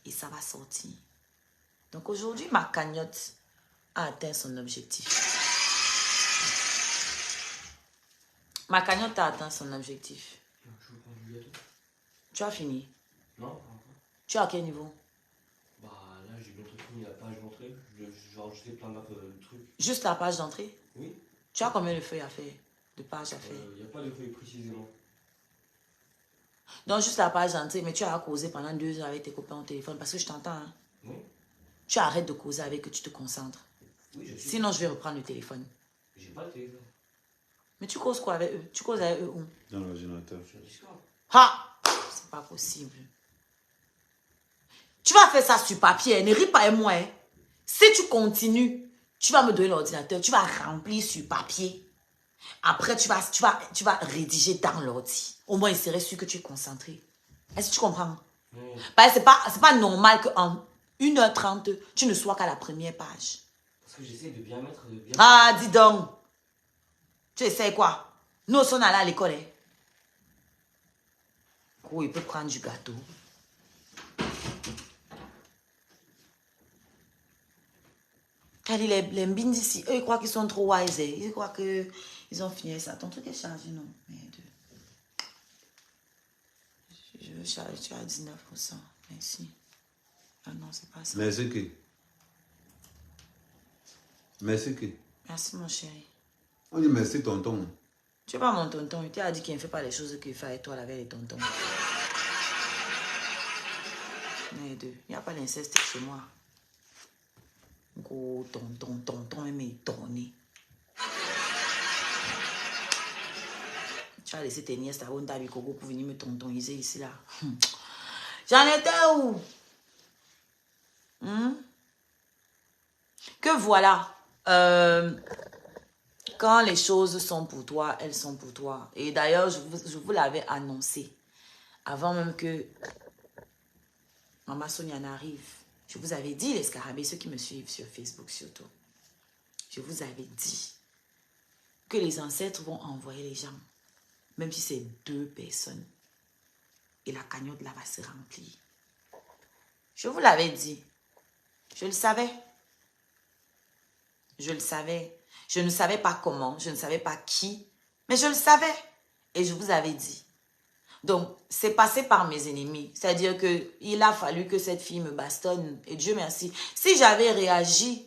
Et ça va sortir. Donc aujourd'hui, ma cagnotte a atteint son objectif. Ma cagnotte a atteint son objectif. Tu as fini? Non, pas encore. Tu es à quel niveau? Bah là, j'ai bientôt fini la page d'entrée. Je vais rajouter plein de trucs. Juste la page d'entrée? Oui. Tu as combien de feuilles à faire? De pages à faire? Il n'y a pas de feuilles précisément. Donc juste la page d'entrée, mais tu as causé pendant 2 heures avec tes copains au téléphone parce que je t'entends. Hein? Oui. Tu arrêtes de causer avec eux, tu te concentres. Oui, je sais. Sinon, je vais reprendre le téléphone. J'ai pas de téléphone. Mais tu causes quoi avec eux? Tu causes avec eux où? Dans l'ordinateur. Je suis à Discord. Ha! C'est pas possible. Tu vas faire ça sur papier. Ne ris pas avec moi. Hein. Si tu continues, tu vas me donner l'ordinateur. Tu vas remplir sur papier. Après, tu vas rédiger dans l'ordi. Au moins, il serait sûr que tu es concentré. Est-ce que tu comprends? Oui. Parce que c'est pas normal qu'en 1h30, tu ne sois qu'à la première page. Parce que j'essaie de bien mettre... Ah, dis donc. Tu essaies quoi? Nous, on est allés à l'école. Hein? Oh, il peut prendre du gâteau. Car les mbins ici, eux, ils croient qu'ils sont trop wise. Hein? Ils croient qu'ils ont fini ça. Ton truc est chargé, non? Merde. Je veux charger, tu as 19%. Merci. Ah non, c'est pas ça. Merci qui? Merci qui? Merci, mon chéri. On dit merci tonton. Tu es pas mon tonton. Il t'a dit qu'il ne fait pas les choses qu'il fait avec toi la veille les tontons. Merde. Il n'y a pas d'inceste chez moi. Gros tonton, même étonné. Tu as laissé tes nièces à Honda Bikogo pour venir me tontoniser ici là. J'en étais où? Que voilà. Quand les choses sont pour toi, elles sont pour toi. Et d'ailleurs, je vous l'avais annoncé. Avant même que Maman Sonia n'arrive. Je vous avais dit, les scarabées, ceux qui me suivent sur Facebook surtout. Je vous avais dit que les ancêtres vont envoyer les gens. Même si c'est 2 personnes. Et la cagnotte là va se remplir. Je vous l'avais dit. Je le savais. Je le savais. Je ne savais pas comment. Je ne savais pas qui. Mais je le savais. Et je vous avais dit. Donc, c'est passé par mes ennemis. C'est-à-dire qu'il a fallu que cette fille me bastonne. Et Dieu merci. Si j'avais réagi,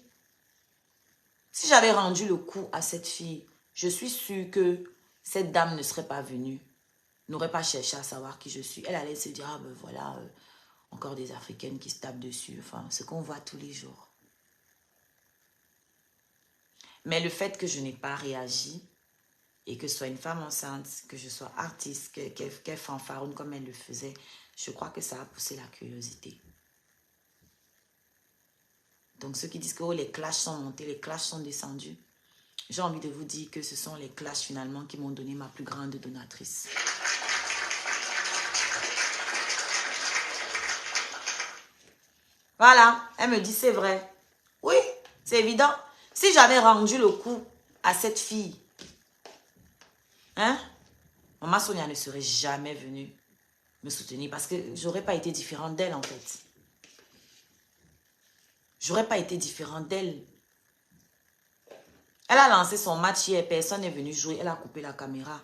si j'avais rendu le coup à cette fille, je suis sûre que cette dame ne serait pas venue. N'aurait pas cherché à savoir qui je suis. Elle allait se dire, ah ben voilà, encore des Africaines qui se tapent dessus. Enfin, ce qu'on voit tous les jours. Mais le fait que je n'ai pas réagi, et que ce soit une femme enceinte, que je sois artiste, qu'elle fanfaronne comme elle le faisait, je crois que ça a poussé la curiosité. Donc ceux qui disent que oh, les clashs sont montés, les clashs sont descendus, j'ai envie de vous dire que ce sont les clashs finalement qui m'ont donné ma plus grande donatrice. Voilà, elle me dit c'est vrai. Oui, c'est évident. Si j'avais rendu le coup à cette fille, hein? Maman Sonia ne serait jamais venue me soutenir parce que j'aurais pas été différente d'elle en fait. J'aurais pas été différente d'elle. Elle a lancé son match hier, personne n'est venu jouer, elle a coupé la caméra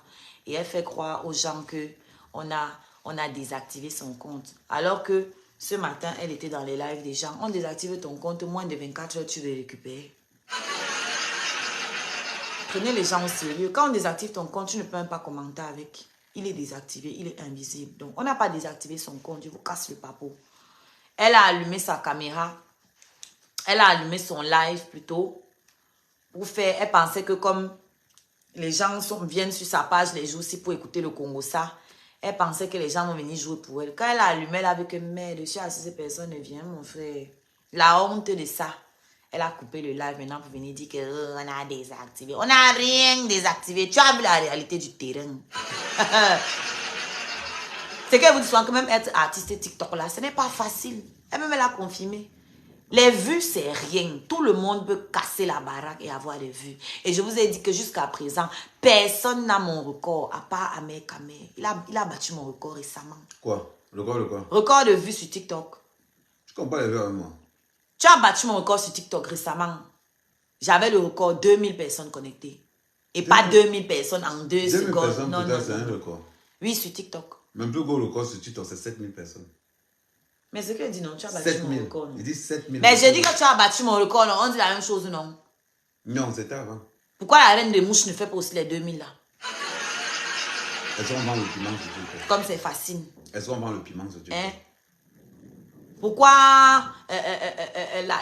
et elle fait croire aux gens que on a désactivé son compte. Alors que ce matin, elle était dans les lives des gens. On désactive ton compte, moins de 24 heures, tu veux récupérer. Prenez les gens au sérieux. Quand on désactive ton compte, tu ne peux même pas commenter avec. Il est désactivé, il est invisible. Donc, on n'a pas désactivé son compte. Je vous casse le papeau. Elle a allumé sa caméra. Elle a allumé son live plutôt. Pour faire, elle pensait que comme Les gens viennent sur sa page les jours aussi pour écouter le Congo ça. Elle pensait que les gens vont venir jouer pour elle. Quand elle a allumé, elle avait que merde, je suis assise, ces personnes ne viennent, mon frère. La honte de ça. Elle a coupé le live maintenant pour venir dire qu'on a désactivé. On n'a rien désactivé. Tu as vu la réalité du terrain. C'est qu'elle vous dit souvent que même être artiste TikTok là, ce n'est pas facile. Elle-même, elle a confirmé. Les vues, c'est rien. Tout le monde peut casser la baraque et avoir des vues. Et je vous ai dit que jusqu'à présent, personne n'a mon record, à part Amer Kamer. Il a battu mon record récemment. Quoi? Record de quoi? Record de vues sur TikTok. Tu comprends les vues avec moi? Tu as battu mon record sur TikTok récemment. J'avais le record 2000 personnes connectées. Et pas 2000 personnes en 2 2000 secondes. personnes, Non, peut-être, c'est non, un non. record. Oui, sur TikTok. Même plus gros record sur TikTok, c'est 7000 personnes. Mais c'est que dit non, tu as battu mon 7000. record. Non? Il dit 7000. Mais j'ai dit que tu as battu mon record, non? On dit la même chose, non? Non, c'était avant. Pourquoi la reine des mouches ne fait pas aussi les 2000 là? Est-ce qu'on vend le piment sur TikTok? Comme c'est facile. Est-ce qu'on vend le piment sur TikTok? Hein? Pourquoi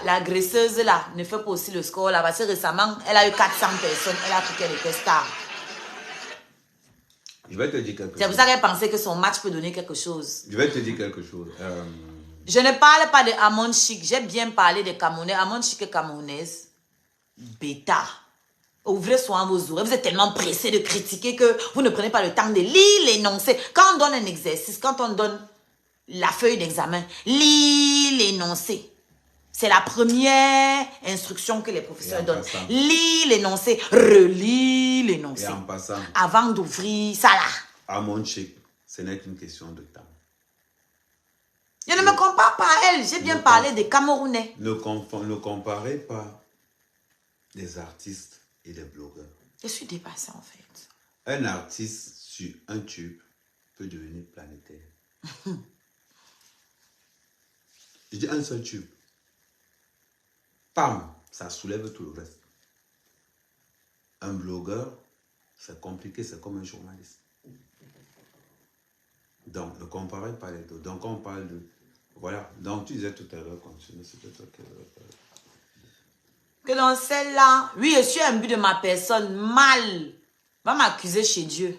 la graisseuse là ne fait pas aussi le score là? Parce que récemment, elle a eu 400 personnes, elle a cru qu'elle était star. Je vais te dire quelque chose. C'est pour ça qu'elle pensait que son match peut donner quelque chose. Je vais te dire quelque chose. Je ne parle pas de Amon Chic, j'ai bien parlé des Camerounais. Amon Chic est camerounaise. Bêta. Ouvrez souvent vos oreilles. Vous êtes tellement pressé de critiquer que vous ne prenez pas le temps de lire l'énoncé. Quand on donne un exercice, quand on donne la feuille d'examen, lis l'énoncé. C'est la première instruction que les professeurs donnent. Lis l'énoncé, relis l'énoncé. Et en passant, avant d'ouvrir ça là. à mon chic, ce n'est qu'une question de temps. Je ne me compare pas à elle. J'ai bien parlé des Camerounais. Ne comparez pas des artistes et des blogueurs. Je suis dépassée en fait. Un artiste sur un tube peut devenir planétaire. Je dis un seul tube. Pam, ça soulève tout le reste. Un blogueur, c'est compliqué, c'est comme un journaliste. Donc, ne comparez pas les deux. Donc, on parle de... Voilà. Donc, tu disais tout à l'heure, continue, c'était toi qui... Que dans celle-là, oui, je suis imbu de ma personne, mal. Va m'accuser chez Dieu.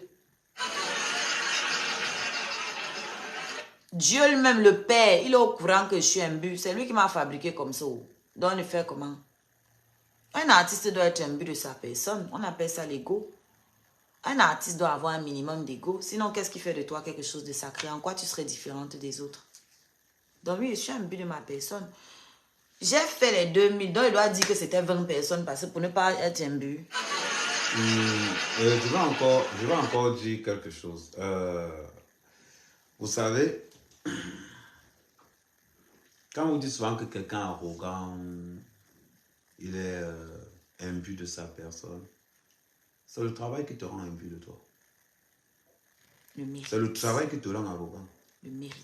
Dieu lui-même, le Père, il est au courant que je suis imbu. C'est lui qui m'a fabriqué comme ça. Donc, le faire comment? Un artiste doit être imbu de sa personne. On appelle ça l'ego. Un artiste doit avoir un minimum d'ego. Sinon, qu'est-ce qui fait de toi quelque chose de sacré? En quoi tu serais différente des autres? Donc, oui, je suis imbu de ma personne. J'ai fait les 2000. Donc, il doit dire que c'était 20 personnes parce que pour ne pas être imbu. Je vais encore dire quelque chose. Vous savez, quand vous dites souvent que quelqu'un est arrogant, il est imbu de sa personne, c'est le travail qui te rend imbu de toi. Le mérite. C'est le travail qui te rend arrogant. Le mérite.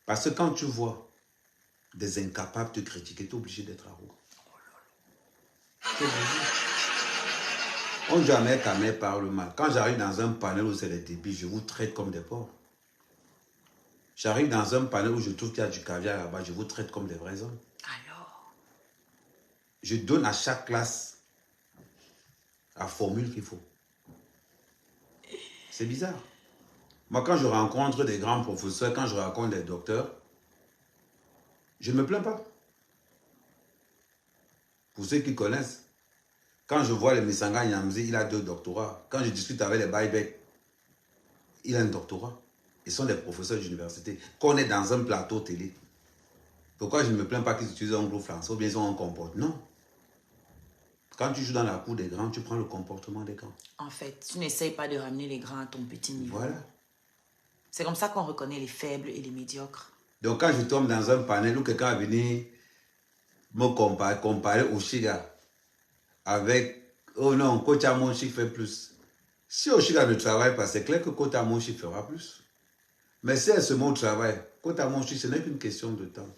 Parce que quand tu vois des incapables te critiquer, tu es obligé d'être arrogant. Tu es obligé. On ne jamais Kamer parle mal. Quand j'arrive dans un panel où c'est les débits, je vous traite comme des porcs. J'arrive dans un panel où je trouve qu'il y a du caviar là-bas, je vous traite comme des vrais hommes. Alors, Je donne à chaque classe la formule qu'il faut. C'est bizarre. Moi, quand je rencontre des grands professeurs, quand je rencontre des docteurs, je ne me plains pas. Pour ceux qui connaissent, quand je vois le Missanga Nyamzi, il a 2 doctorats. Quand je discute avec les Baïbek, il a un doctorat. Ils sont des professeurs d'université. Qu'on est dans un plateau télé. Pourquoi je ne me plains pas qu'ils utilisent un gros français ou bien ils ont un comportement? Non. Quand tu joues dans la cour des grands, tu prends le comportement des grands. en fait, tu n'essayes pas de ramener les grands à ton petit niveau. Voilà. C'est comme ça qu'on reconnaît les faibles et les médiocres. Donc quand je tombe dans un panel où quelqu'un va venir me comparer au Chiga avec, oh non, Kota Monchi fait plus. Si Oshiga ne travaille pas, c'est clair que Kota Monchi fera plus. Mais si elle se met au travail, Kota Monchi, ce n'est qu'une question de temps.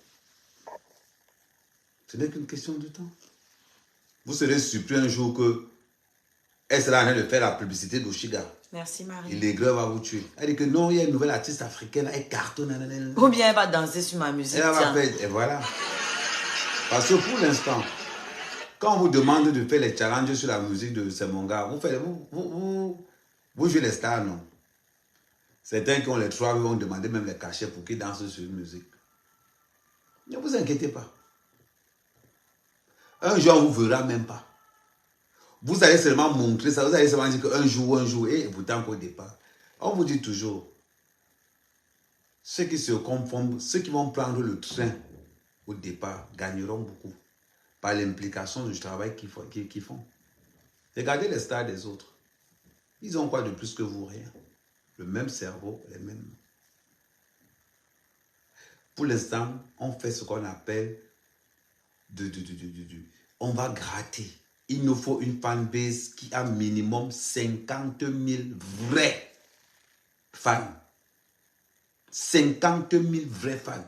Ce n'est qu'une question de temps. Vous serez surpris un jour que elle sera en train de faire la publicité d'Oshiga. Merci Marie. Et les grèves va vous tuer. Elle dit que non, il y a une nouvelle artiste africaine, elle cartonne. Nanana. Ou bien elle va danser sur ma musique. Elle va tiens. faire, et voilà. Parce que pour l'instant, Quand on vous demande de faire les challenges sur la musique de ces mongas, vous jouez les stars, non? Certains qui ont les trois vont demander même les cachets pour qu'ils dansent sur une musique. Ne vous inquiétez pas. Un jour, on ne vous verra même pas. Vous allez seulement montrer ça, vous allez seulement dire qu'un jour, et pourtant qu'au départ. On vous dit toujours, ceux qui se confondent, ceux qui vont prendre le train au départ gagneront beaucoup par l'implication du travail qu'ils font. Regardez les stars des autres. Ils ont quoi de plus que vous? Rien. Le même cerveau, les mêmes. Pour l'instant, on fait ce qu'on appelle on va gratter. Il nous faut une fanbase qui a minimum 50 000 vrais fans. 50 000 vrais fans.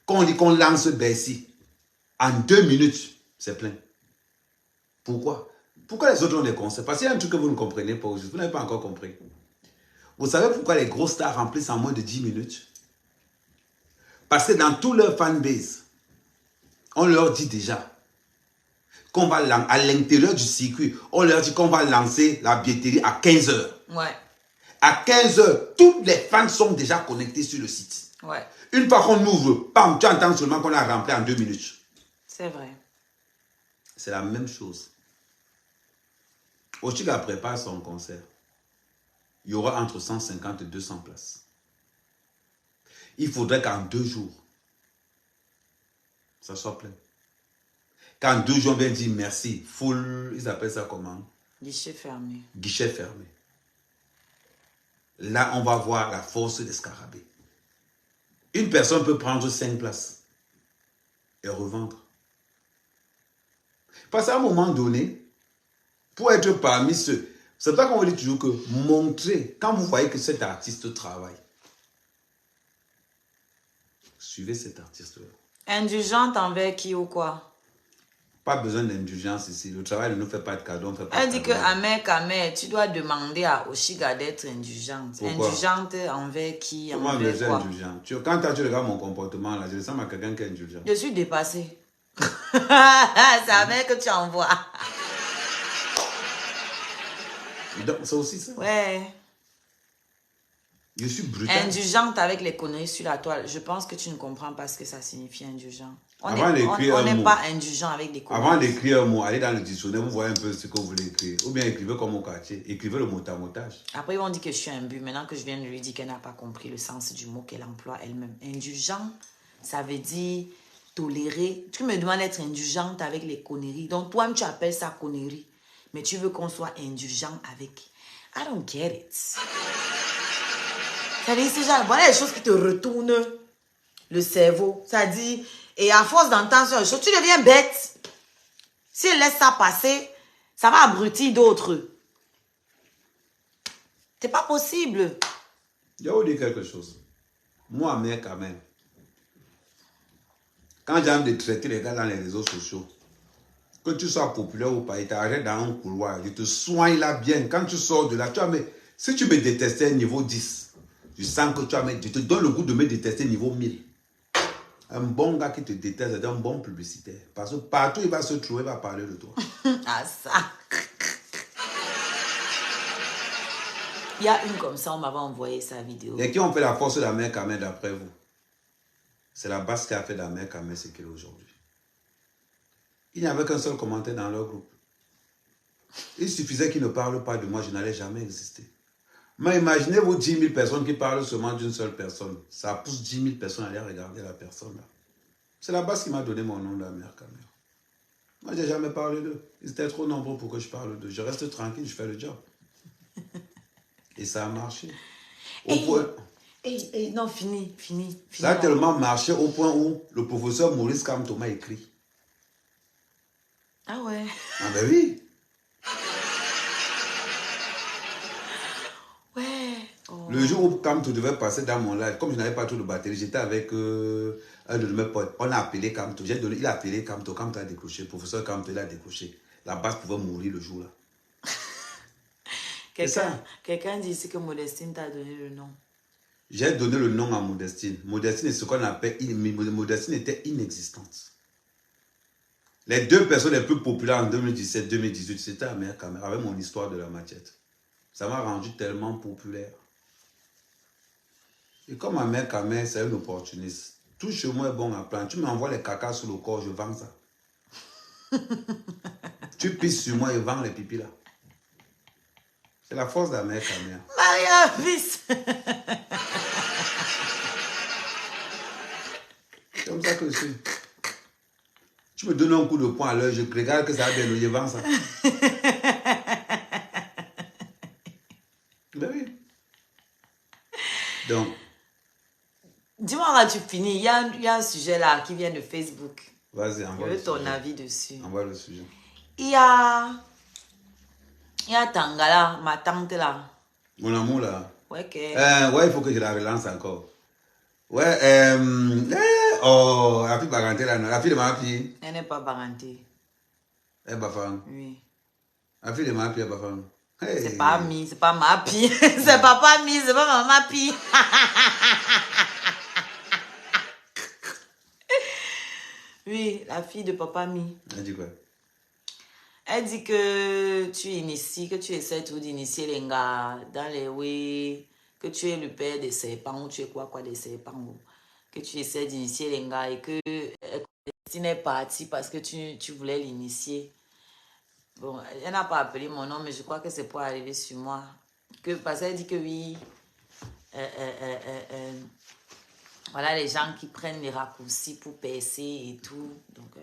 Quand on dit qu'on lance Bercy, en 2 minutes, c'est plein. Pourquoi? Pourquoi les autres ont des concerts? Parce qu'il y a un truc que vous ne comprenez pas aujourd'hui. Vous n'avez pas encore compris. Vous savez pourquoi les grosses stars remplissent en moins de 10 minutes? Parce que dans tout leur fanbase, on leur dit déjà qu'on va à l'intérieur du circuit, on leur dit qu'on va lancer la billetterie à 15 h. Ouais. À 15 h, tous les fans sont déjà connectés sur le site. Ouais. Une fois qu'on ouvre, bam, tu entends seulement qu'on a rempli en 2 minutes. C'est vrai. C'est la même chose. Oshiga prépare son concert. Il y aura entre 150 et 200 places. Il faudrait qu'en 2 jours, ça soit plein. Quand 2 jours, on vient dire merci, full, ils appellent ça comment? Guichet fermé. Guichet fermé. Là, on va voir la force des scarabées. Une personne peut prendre 5 places et revendre. Parce qu'à un moment donné, pour être parmi ceux, c'est pour ça qu'on vous dit toujours que montrer, quand vous voyez que cet artiste travaille, suivez cet artiste-là. Indulgente envers qui ou quoi? Pas besoin d'indulgence ici. Le travail ne nous fait pas de cadeau. On fait pas Elle de dit que cadeau. Amer, tu dois demander à Oshiga d'être indulgente. Pourquoi? Indulgente envers qui? Comment je Envers suis quoi? indulgent? Quand tu regardes mon comportement, là, je ressemble à quelqu'un qui est indulgent. Je suis dépassée. C'est Amer que tu envoies. Donc, c'est aussi ça. Ouais. Je suis brutal. Indulgente avec les conneries sur la toile. Je pense que tu ne comprends pas ce que ça signifie indulgent. On Avant d'écrire un n'est mot. pas indulgent avec des conneries. Avant d'écrire un mot, allez dans le dictionnaire, vous voyez un peu ce que vous voulez écrire. Ou bien écrivez comme au quartier. Écrivez le mot à motage. Après, ils vont dire que je suis un but. Maintenant que je viens de lui dire qu'elle n'a pas compris le sens du mot qu'elle emploie elle-même. Indulgent, ça veut dire tolérer. Tu me demandes d'être indulgente avec les conneries. Donc, toi, tu appelles ça connerie. Mais tu veux qu'on soit indulgent avec. I don't get it. Ça veut dire, c'est genre, voilà les choses qui te retournent le cerveau. Ça dit, et à force d'entendre sur les choses, tu deviens bête. Si elle laisse ça passer, ça va abrutir d'autres. C'est pas possible. Je vais vous dire quelque chose. Moi, mec, quand même. Quand j'aime de traiter les gars dans les réseaux sociaux, que tu sois populaire ou pas, ils t'arrêtent dans un couloir, ils te soignent là bien. Quand tu sors de là, tu vois, mais si tu me détestais niveau 10, je sens que tu vois, mais je te donne le goût de me détester niveau 1000. Un bon gars qui te déteste, c'est un bon publicitaire. Parce que partout il va se trouver, il va parler de toi. Ah ça. Il y a une comme ça, on m'avait envoyé sa vidéo. Et qui ont fait la force de la mère Kamel d'après vous? C'est la base qui a fait de la mère Kamel ce qu'elle est aujourd'hui. Il n'y avait qu'un seul commentaire dans leur groupe. Il suffisait qu'ils ne parlent pas de moi, je n'allais jamais exister. Mais imaginez vos 10 000 personnes qui parlent seulement d'une seule personne. Ça pousse 10 000 personnes à aller regarder la personne là. C'est la base qui m'a donné mon nom de la mère Kamel. Moi, je n'ai jamais parlé d'eux. Ils étaient trop nombreux pour que je parle d'eux. Je reste tranquille, je fais le job. Et ça a marché. Non, fini. Ça a tellement marché au point où le professeur Maurice Kamto m'a écrit. Ah ouais. Ah ben oui. Ouais. Oh. Le jour où Kamto devait passer dans mon live, comme je n'avais pas trop de batterie, j'étais avec un de mes potes. On a appelé Kamto. Il a appelé Kamto. Kamto a décroché. Le professeur Kamto, il a décroché. La base pouvait mourir le jour-là. Quelqu'un dit ici que Modestine t'a donné le nom. J'ai donné le nom à Modestine. Modestine est ce qu'on appelle... Modestine était inexistante. Les 2 personnes les plus populaires en 2017-2018, c'était la mère Caméra, avec mon histoire de la machette. Ça m'a rendu tellement populaire. Et comme ma mère Caméra, c'est une opportuniste. Tout chez moi est bon à prendre. Tu m'envoies les cacas sur le corps, je vends ça. Tu pisses sur moi et vends les pipis là. C'est la force de la mère Caméra. Maria Fils. C'est comme ça que je suis. Tu me donnes un coup de poing à l'œil, je regarde que ça va bien, je vends ça. Ben oui. Donc. Dis-moi quand tu finis, il y a un sujet là qui vient de Facebook. Vas-y, Je envoie veux le ton sujet. avis dessus. Envoie le sujet. Il y a Tangala, ma tante là. Mon amour là. Ouais, Ouais, il faut que je la relance encore. Ouais, oh, la fille Baganté là, la fille de ma fille. Elle n'est pas barantée. Elle va faire. Oui. La fille de ma fille, elle va faire. Hey. C'est pas mi, c'est pas ma pie. C'est papa mi, c'est pas maman pie. Oui, la fille de papa mi. Elle dit quoi? Elle dit que tu inities, que tu essaies tout d'initier les gars dans les oui, que tu es le père des serpents ou tu es quoi des serpents. Que tu essaies d'initier les gars et que Christine est partie parce que tu voulais l'initier. Bon, elle n'a pas appelé mon nom, mais je crois que c'est pour arriver sur moi. Parce qu'elle dit que oui, voilà les gens qui prennent les raccourcis pour percer et tout. Donc,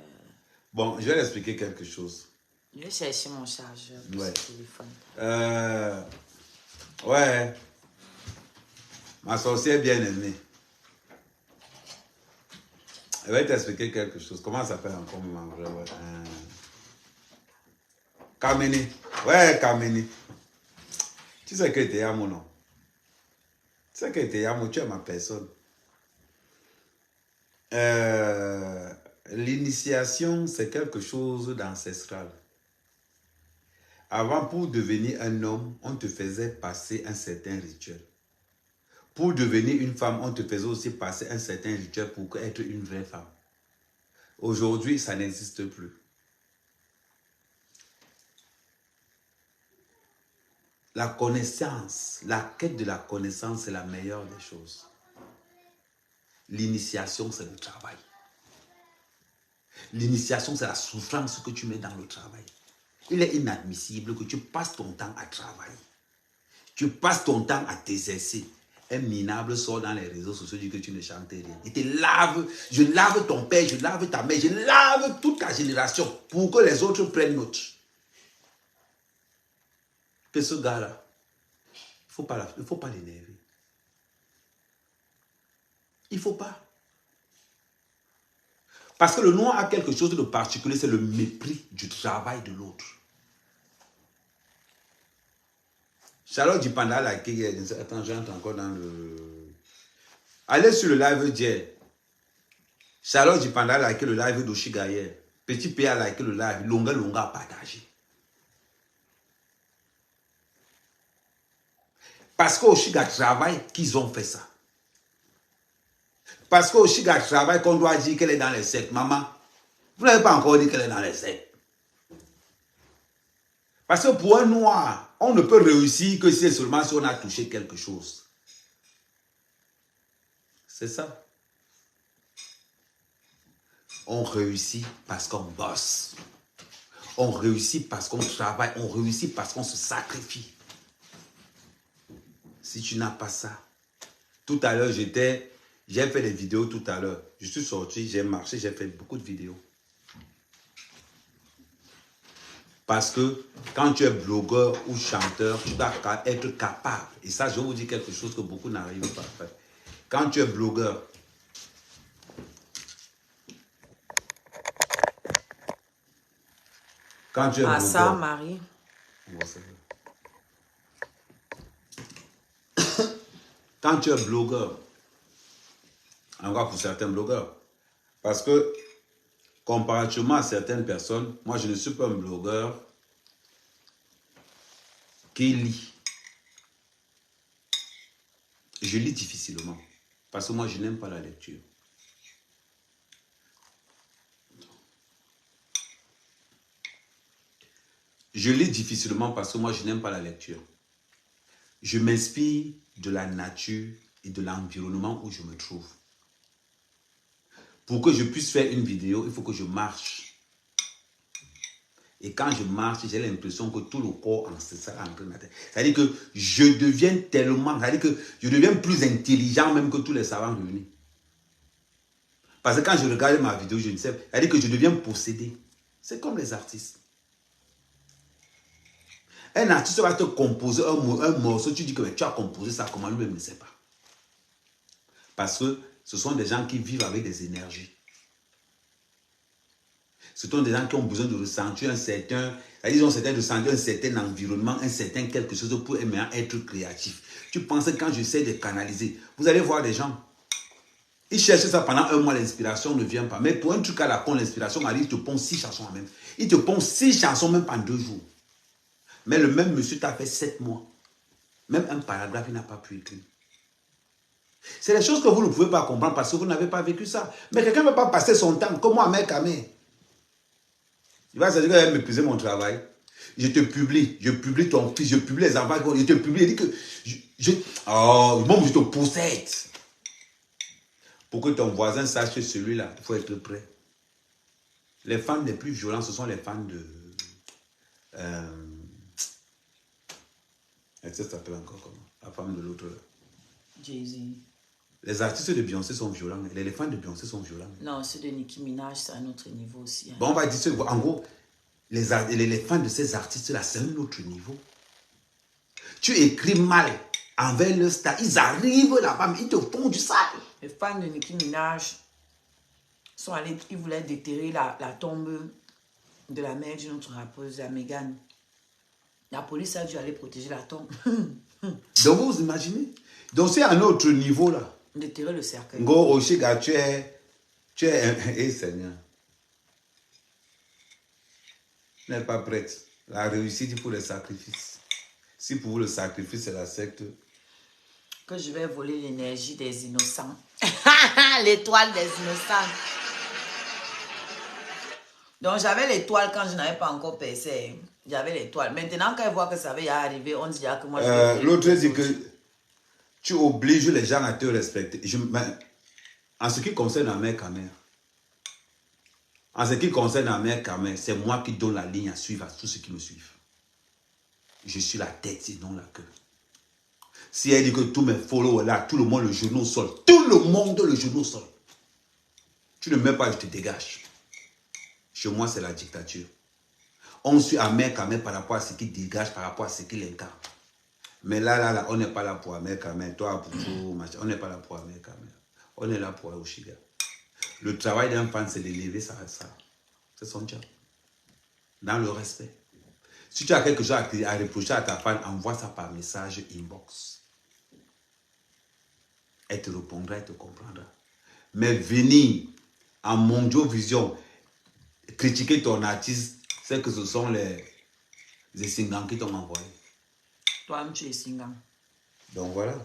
bon, je vais l'expliquer quelque chose. je vais chercher mon chargeur pour Ouais. ce téléphone. Ouais. Ma sorcière bien-aimée. Elle va t'expliquer quelque chose. Comment ça s'appelle encore, maman? Ouais. Kameni. Ouais, Kameni. Tu sais que tu es à mon nom. Tu sais que tu es à mon, tu es ma personne. L'initiation, c'est quelque chose d'ancestral. Avant, pour devenir un homme, on te faisait passer un certain rituel. Pour devenir une femme, on te faisait aussi passer un certain rituel pour être une vraie femme. Aujourd'hui, ça n'existe plus. La connaissance, la quête de la connaissance, c'est la meilleure des choses. L'initiation, c'est le travail. L'initiation, c'est la souffrance que tu mets dans le travail. Il est inadmissible que tu passes ton temps à travailler. Tu passes ton temps à t'exercer. Un minable sort dans les réseaux sociaux et dit que tu ne chantes rien. Il te lave, je lave ton père, je lave ta mère, je lave toute ta génération pour que les autres prennent note. Que ce gars-là, il ne faut pas l'énerver. Il ne faut pas. Parce que le noir a quelque chose de particulier, c'est le mépris du travail de l'autre. Charlotte Dupanda là, qui est... Attends, j'entre encore dans le... Allez sur le live d'hier. Charlotte Dupanda a liké le live d'Oshiga hier. Petit P a liké le live. Longa a partagé. Parce qu'Oshiga travaille qu'ils ont fait ça. Parce qu'Oshiga travaille qu'on doit dire qu'elle est dans les sectes. Maman, vous n'avez pas encore dit qu'elle est dans les sectes. Parce que pour un noir, on ne peut réussir que si seulement si on a touché quelque chose. C'est ça. On réussit parce qu'on bosse. On réussit parce qu'on travaille. On réussit parce qu'on se sacrifie. Si tu n'as pas ça. Tout à l'heure, j'ai fait des vidéos tout à l'heure. Je suis sorti, j'ai marché, j'ai fait beaucoup de vidéos. Parce que quand tu es blogueur ou chanteur, tu dois être capable. Et ça, je vais vous dire quelque chose que beaucoup n'arrivent pas à faire. Quand tu es blogueur, ça, Marie. Quand tu es blogueur, encore pour certains blogueurs, parce que comparativement à certaines personnes, moi je ne suis pas un blogueur qui lit. Je lis difficilement, parce que moi je n'aime pas la lecture. Je lis difficilement parce que moi, je n'aime pas la lecture. Je m'inspire de la nature et de l'environnement où je me trouve. Pour que je puisse faire une vidéo, il faut que je marche. Et quand je marche, j'ai l'impression que tout le corps ancestral est en train de... C'est-à-dire que je deviens tellement... C'est-à-dire que je deviens plus intelligent même que tous les savants réunis. Parce que quand je regarde ma vidéo, je ne sais pas. C'est-à-dire que je deviens possédé. C'est comme les artistes. Un artiste va te composer un morceau, tu dis que tu as composé ça, comment lui-même ne sait pas. Parce que ce sont des gens qui vivent avec des énergies. Ce sont des gens qui ont besoin de ressentir un certain, c'est-à-dire ils ont certain ressentir un certain environnement, un certain quelque chose pour être créatif. Tu penses que quand j'essaie de canaliser, vous allez voir des gens, ils cherchent ça pendant un mois, l'inspiration ne vient pas. Mais pour un truc à la con, l'inspiration arrive, il te pond 6 chansons en même. Il te pond 6 chansons même en 2 jours. Mais le même monsieur t'a fait 7 mois. Même un paragraphe, il n'a pas pu écrire. C'est des choses que vous ne pouvez pas comprendre parce que vous n'avez pas vécu ça. Mais quelqu'un ne va pas passer son temps, comme moi, mec, Amé. Il va se dire qu'il va mépriser mon travail. Je te publie, je publie ton fils, je publie les enfants, je te publie, il dit que moi, je te possède. Pour que ton voisin sache que celui-là, il faut être prêt. Les femmes les plus violentes, ce sont les femmes de... ça s'appelle encore comment? La femme de l'autre. Jay-Z. Les artistes de Beyoncé sont violents. Les femmes de Beyoncé sont violents. Non, ceux de Nicki Minaj, c'est un autre niveau aussi. Hein. Bon, on va dire, en gros, les fans de ces artistes-là, c'est un autre niveau. Tu écris mal envers le star, ils arrivent là-bas, mais ils te font du sale. Les fans de Nicki Minaj sont allés, ils voulaient déterrer la tombe de la mère d'une autre rappeuse, la Megan. La police a dû aller protéger la tombe. Donc vous imaginez? Donc c'est un autre niveau là. Déterrer le cercueil. Ngo Oshiga, tu es un Seigneur. Tu n'es pas prête. La réussite, il faut le sacrifice. Si pour vous le sacrifice, c'est la secte. Que je vais voler l'énergie des innocents. L'étoile des innocents. Donc j'avais l'étoile quand je n'avais pas encore percé. J'avais l'étoile. Maintenant, quand ils voient que ça va y arriver, on dit que moi je... L'autre dit que tu obliges les gens à te respecter. En ce qui concerne la mère Kamer, c'est moi qui donne la ligne à suivre à tous ceux qui me suivent. Je suis la tête et non la queue. Si elle dit que tous mes followers là, tout le monde le genou au sol, tout le monde le genou au sol. Tu ne mets pas, je te dégage. Chez moi, c'est la dictature. On suit Ahmed Kamer par rapport à ce qu'il dégage, par rapport à ce qu'il incarne. Mais là, on n'est pas là pour Ahmed Kamer. Toi, pour tout, machin. On n'est pas là pour Ahmed Kamer. On est là pour Oshiga. Le travail d'un fan, c'est d'élever ça. C'est son job. Dans le respect. Si tu as quelque chose à reprocher à ta fan, envoie ça par message inbox. Elle te répondra, elle te comprendra. Mais venir en Mondiovision critiquer ton artiste, c'est que ce sont les Singans qui t'ont envoyé. Toi-même, tu es Singan. Donc voilà.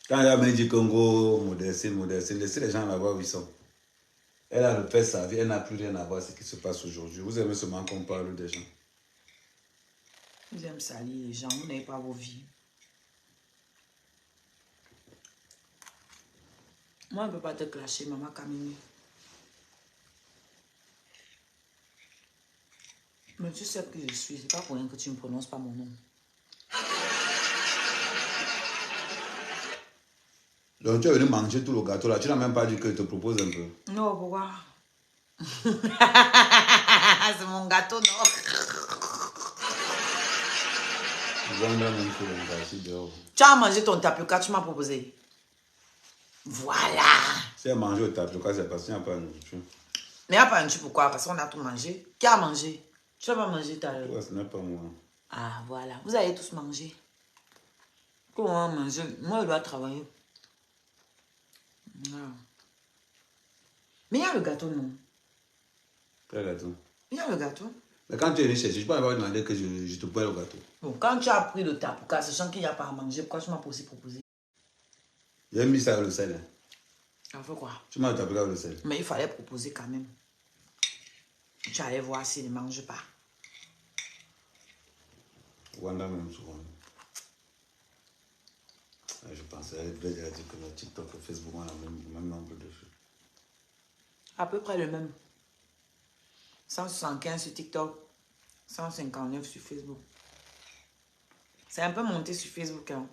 Quand elle m'a dit Congo, Modestine, laissez les gens là-bas où ils sont. Elle a refait sa vie, elle n'a plus rien à voir avec ce qui se passe aujourd'hui. Vous aimez seulement qu'on parle des gens. Vous aimez salir les gens, vous n'avez pas vos vies. Moi, je ne peux pas te clasher, maman Kamini. Mais tu sais que je suis, c'est pas pour rien que tu ne prononces pas mon nom. Donc tu es venu manger tout le gâteau là, tu n'as même pas dit que je te propose un peu. Non, pourquoi? C'est mon gâteau, non? Tu as mangé ton tapioca, tu m'as proposé. Voilà. Si elle a mangé le tapioca, c'est parce qu'il n'y a pas de nourriture. Mais il n'y a pas de nourriture, pourquoi? Parce qu'on a tout mangé. Qui a mangé? Tu n'as pas mangé tout à l'heure. Ouais, ce n'est pas moi. Ah, voilà. Vous allez tous manger. Comment manger? Moi, je dois travailler. Voilà. Mais il y a le gâteau, non? Quel gâteau? Il y a le gâteau. Mais quand tu es venu chercher, je ne peux pas demander que je te bois le gâteau. Bon, quand tu as pris le tapioca, sachant qu'il n'y a pas à manger, pourquoi tu m'as aussi proposé? J'ai mis ça avec le sel. Ça fait quoi? Tu m'as le tapioca avec le sel. Mais il fallait proposer quand même. Tu allais voir s'il ne mange pas. Wanda même souvent. Je pensais, elle devait dire que le TikTok et Facebook ont le même nombre de vues. À peu près le même. 175 sur TikTok, 159 sur Facebook. C'est un peu monté sur Facebook. Hein.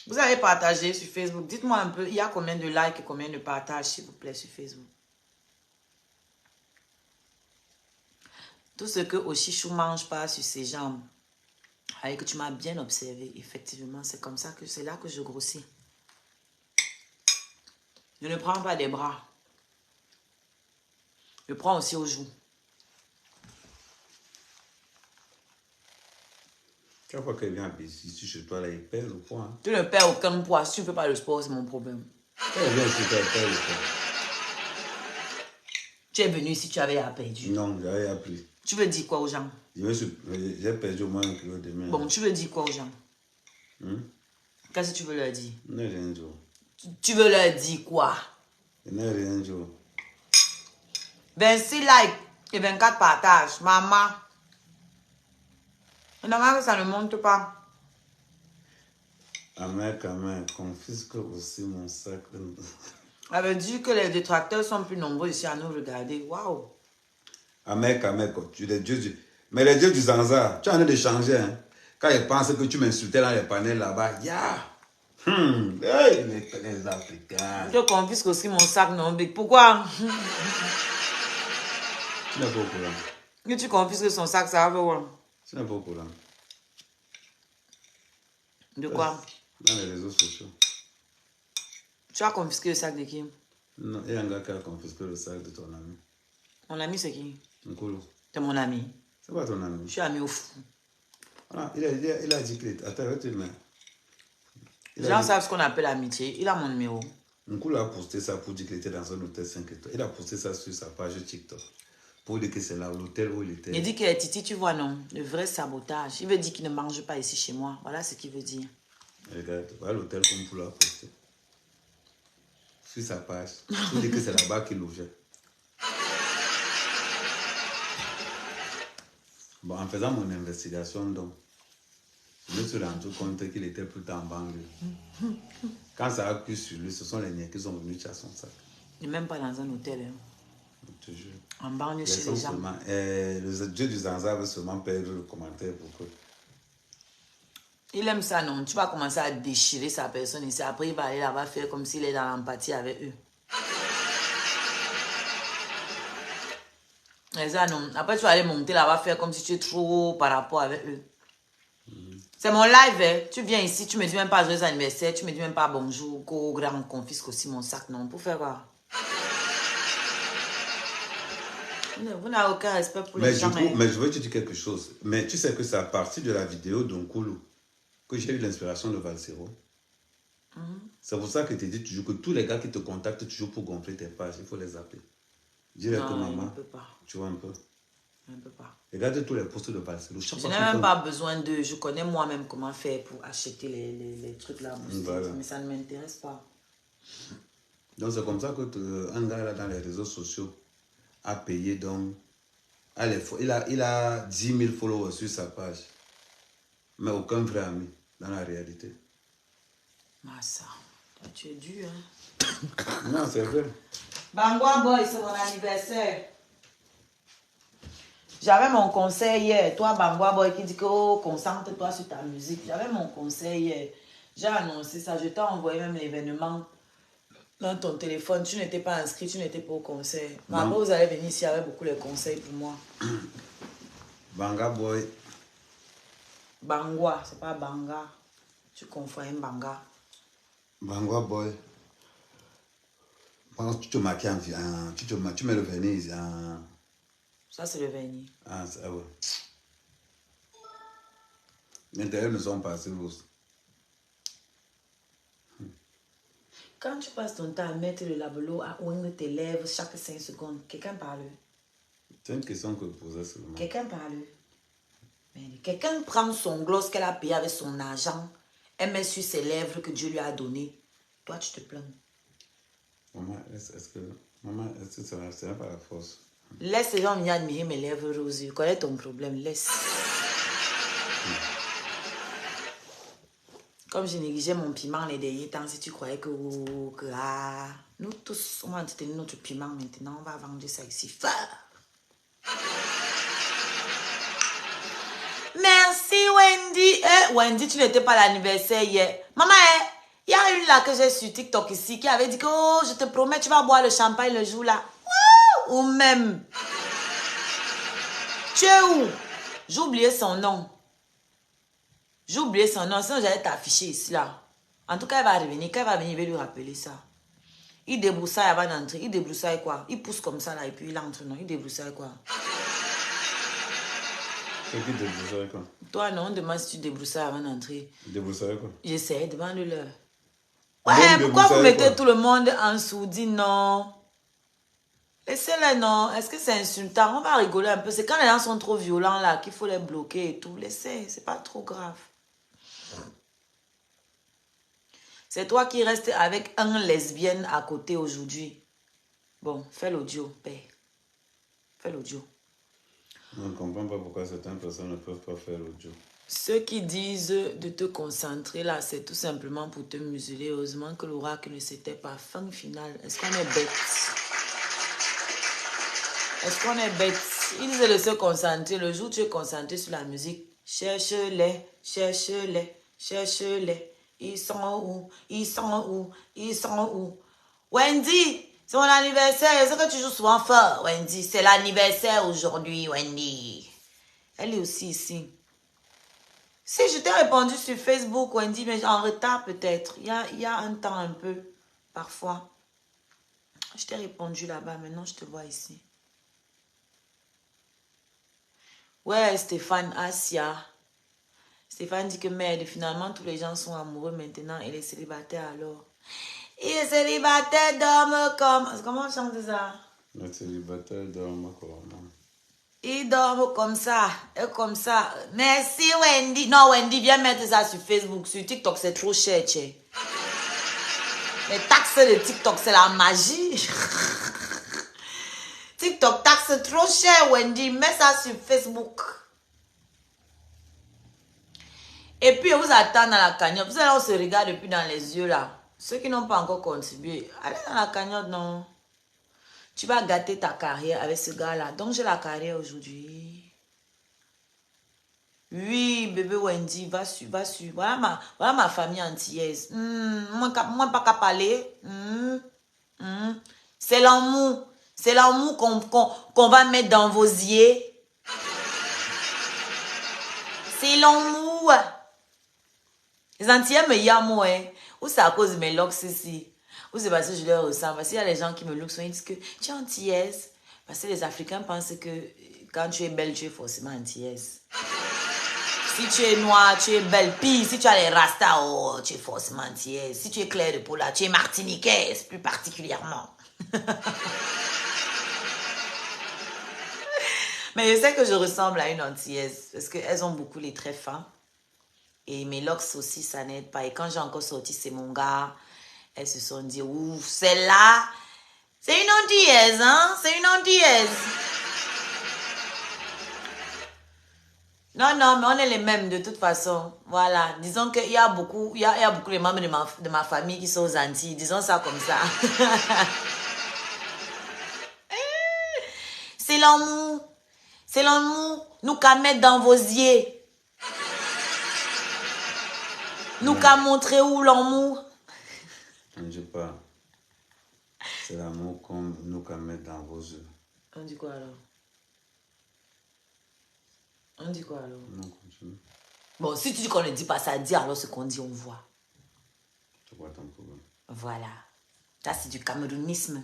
Vous avez partagé sur Facebook. Dites-moi un peu, il y a combien de likes et combien de partages, s'il vous plaît, sur Facebook. Tout ce que Oshichou mange pas sur ses jambes. Avec que tu m'as bien observé, effectivement, c'est comme ça que c'est là que je grossis. Je ne prends pas des bras. Je prends aussi aux joues. Chaque fois qu'elle vient ici chez toi, là, il perd le poids. Hein. Tu ne perds aucun poids. Si tu ne fais pas le sport, c'est mon problème. Elle vient ici, elle perd le poids. Tu es venu ici, tu avais à perdre. Non, j'avais appris. Tu veux dire quoi aux gens? J'ai perdu au moins 1 kilo de miel. Bon, tu veux dire quoi aux gens? Qu'est-ce que tu veux leur dire? Je n'ai rien dit. Tu veux leur dire quoi? Je n'ai rien dit. 26 likes et 24 partages. Maman. Normalement, ça ne monte pas. Amer, confisque aussi mon sac. Ça veut dire que les détracteurs sont plus nombreux ici à nous regarder. Waouh! Amer, tu es Dieu. Mais les dieux du Zanza, tu en as de changer. Hein. Quand ils pensent que tu m'insultais dans les panels là-bas, hey, les Africains. Je confisque aussi mon sac, non? Pourquoi? Tu n'es pas au courant. Que tu confisques son sac, ça va voir. Tu n'es pas au courant. De quoi? Dans les réseaux sociaux. Tu as confisqué le sac de qui? Non, il y a un gars qui a confisqué le sac de ton ami. Mon ami, c'est qui? Nkolo. C'est mon ami. C'est quoi ton ami? Je suis ami au fou. Ah, il a dit qu'il était. Attends, mais. Les gens savent ce qu'on appelle amitié. Il a mon numéro. Nkolo a posté ça pour dire qu'il était dans un hôtel 5 étoiles. Il a posté ça sur sa page TikTok. Pour dire que c'est là l'hôtel où il était. Il dit que Titi, tu vois, non? Le vrai sabotage. Il veut dire qu'il ne mange pas ici chez moi. Voilà ce qu'il veut dire. Regarde, voilà l'hôtel comme pour l'a posté. Sur sa page. Pour dire que c'est là-bas qu'il logeait. Bon, en faisant mon investigation, donc, je me suis rendu compte qu'il était plutôt en banlieue. Quand ça a plu sur lui, ce sont les niais qui sont venus chercher son sac. Il n'est même pas dans un hôtel. Hein. Je te jure. En banlieue chez les gens. Le dieu du Zanza veut seulement perdre le commentaire pour que. Il aime ça, non? Tu vas commencer à déchirer sa personne ici. Après, il va aller là-bas faire comme s'il est dans l'empathie avec eux. Et ça, non. Après, tu vas aller monter là-bas faire comme si tu es trop par rapport avec eux. C'est mon live, hein. Tu viens ici, tu me dis même pas joyeux anniversaire, tu me dis même pas bonjour, qu'au grand confisque aussi mon sac, non? Pour faire quoi? Vous n'avez aucun respect pour les gens. Mais je veux te dire quelque chose. Mais tu sais que c'est à partir de la vidéo d'Onkolo que j'ai eu l'inspiration de Valsero. C'est pour ça que je te dis toujours que tous les gars qui te contactent toujours pour gonfler tes pages, il faut les appeler. Dis-leur que maman, ne peut pas. tu vois un peu. Je ne peux pas. Regarde tous les posts de Valsero. Je n'ai même pas besoin d'eux. Je connais moi-même comment faire pour acheter les trucs là. Voilà. Mais ça ne m'intéresse pas. Donc c'est comme ça que un gars là dans les réseaux sociaux a payé donc. Il a 10 000 followers sur sa page. Mais aucun vrai ami dans la réalité. Massa, tu es dur, hein? Non, c'est vrai. Bangwa Boy, c'est mon anniversaire. J'avais mon conseil hier. Toi, Bangwa Boy, qui dit que oh, concentre-toi sur ta musique. J'avais mon conseil hier. J'ai annoncé ça. Je t'ai envoyé même l'événement dans ton téléphone. Tu n'étais pas inscrit, tu n'étais pas au conseil. Mais après, vous allez venir ici avec beaucoup de conseils pour moi. Banga Boy. Bangwa, c'est pas Banga. Tu confonds un Banga. Bangwa Boy. Tu te maquilles tu mets le vernis en... Ça, c'est le vernis. Ah, ça, ouais. L'intérieur ne sont pas assez roses. Quand tu passes ton temps à mettre le labello à oindre tes lèvres chaque 5 secondes, quelqu'un parle. C'est une question que je posais seulement. Quelqu'un parle. Quelqu'un prend son gloss qu'elle a payé avec son argent, elle met sur ses lèvres que Dieu lui a donné. Toi, tu te plains. Maman, est-ce que ça n'a pas la force? Laisse les gens venir admirer mes lèvres roses. Je connais ton problème. Laisse. Comme je négligeais mon piment les derniers temps, si tu croyais que nous tous, on va entretenir notre piment maintenant, on va vendre ça ici fort. Merci Wendy. Wendy, tu n'étais pas à l'anniversaire hier. Maman, il y a une là que j'ai sur TikTok ici qui avait dit que oh, je te promets, tu vas boire le champagne le jour là. Ou même. Tu es où? J'ai oublié son nom. J'ai oublié son nom, sinon j'allais t'afficher ici là. En tout cas, elle va revenir. Quand elle va venir, je vais lui rappeler ça. Il débroussaille avant d'entrer. Il débroussaille quoi? Il pousse comme ça là et puis il entre. Non, il débroussaille quoi? C'est qui débroussaille quoi? Toi, non, on demande si tu débroussailles avant d'entrer. Débroussaille quoi? J'essaie, demande-le. Ouais, pourquoi vous mettez tout le monde en sourdine, non? Laissez-les, non. Est-ce que c'est insultant? On va rigoler un peu. C'est quand les gens sont trop violents, là, qu'il faut les bloquer et tout. Laissez, c'est pas trop grave. C'est toi qui restes avec un lesbienne à côté aujourd'hui. Bon, fais l'audio, paix. Fais l'audio. Je ne comprends pas pourquoi certaines personnes ne peuvent pas faire l'audio. Ceux qui disent de te concentrer là, c'est tout simplement pour te museler. Heureusement que l'oracle ne s'était pas. Fin finale. Est-ce qu'on est bête? Est-ce qu'on est bête? Ils disent de se concentrer. Le jour où tu es concentré sur la musique, cherche-les, cherche-les, cherche-les. Ils sont où? Ils sont où? Ils sont où? Wendy, c'est mon anniversaire. Je sais que tu joues souvent fort, Wendy. C'est l'anniversaire aujourd'hui, Wendy. Elle est aussi ici. Si je t'ai répondu sur Facebook, Wendy, mais en retard peut-être. Il y a un temps un peu, parfois. Je t'ai répondu là-bas, maintenant je te vois ici. Ouais, Stéphane, Asia. Stéphane dit que merde, finalement tous les gens sont amoureux maintenant et les célibataires alors. Et les célibataires dorment comme... Comment on chante ça? Les célibataires dorment comment? Ils dorment comme ça, et comme ça. Merci Wendy. Non, Wendy, viens mettre ça sur Facebook. Sur TikTok, c'est trop cher, tché. Les taxes de TikTok, c'est la magie. TikTok taxe trop cher, Wendy. Mets ça sur Facebook. Et puis, on vous attend dans la cagnotte. Vous allez, on se regarde depuis dans les yeux, là. Ceux qui n'ont pas encore contribué, allez dans la cagnotte, non. Tu vas gâter ta carrière avec ce gars-là. Donc, j'ai la carrière aujourd'hui. Oui, bébé Wendy, va sur, va sur. Voilà ma famille antillaise. Moi, pas qu'à parler. C'est l'amour. C'est l'amour qu'on va mettre dans vos yeux. C'est l'amour. Les Antillais me yamment, hein. Ou c'est à cause de mes locks ici. Ou c'est parce que je leur ressemble. Parce qu'il y a les gens qui me look, ils disent que tu es antillaise. Parce que les Africains pensent que quand tu es belle, tu es forcément antillaise. Si tu es noire, tu es belle. Puis si tu as les rastas, oh, tu es forcément antillaise. Si tu es claire de peau là, tu es martiniquaise plus particulièrement. Mais je sais que je ressemble à une antillaise. Parce qu'elles ont beaucoup les traits fins. Et mes locks aussi, ça n'aide pas. Et quand j'ai encore sorti C'est mon gars, elles se sont dit, ouf, celle-là, c'est une antillaise, hein? C'est une antillaise. Non, non, mais on est les mêmes de toute façon. Voilà. Disons qu'il y a beaucoup, il y a beaucoup de membres de ma famille qui sont aux Antilles. Disons ça comme ça. C'est l'amour. C'est l'amour. Nous qu'à mettre dans vos yeux. Nous qu'à montrer où l'amour. On ne dit pas. C'est l'amour comme nous qu'à mettre dans vos yeux. On dit quoi alors? On dit quoi alors? Non, continue. Bon, si tu dis qu'on ne dit pas ça, dis alors ce qu'on dit, on voit. C'est quoi ton problème? Voilà. Ça, c'est du camerounisme.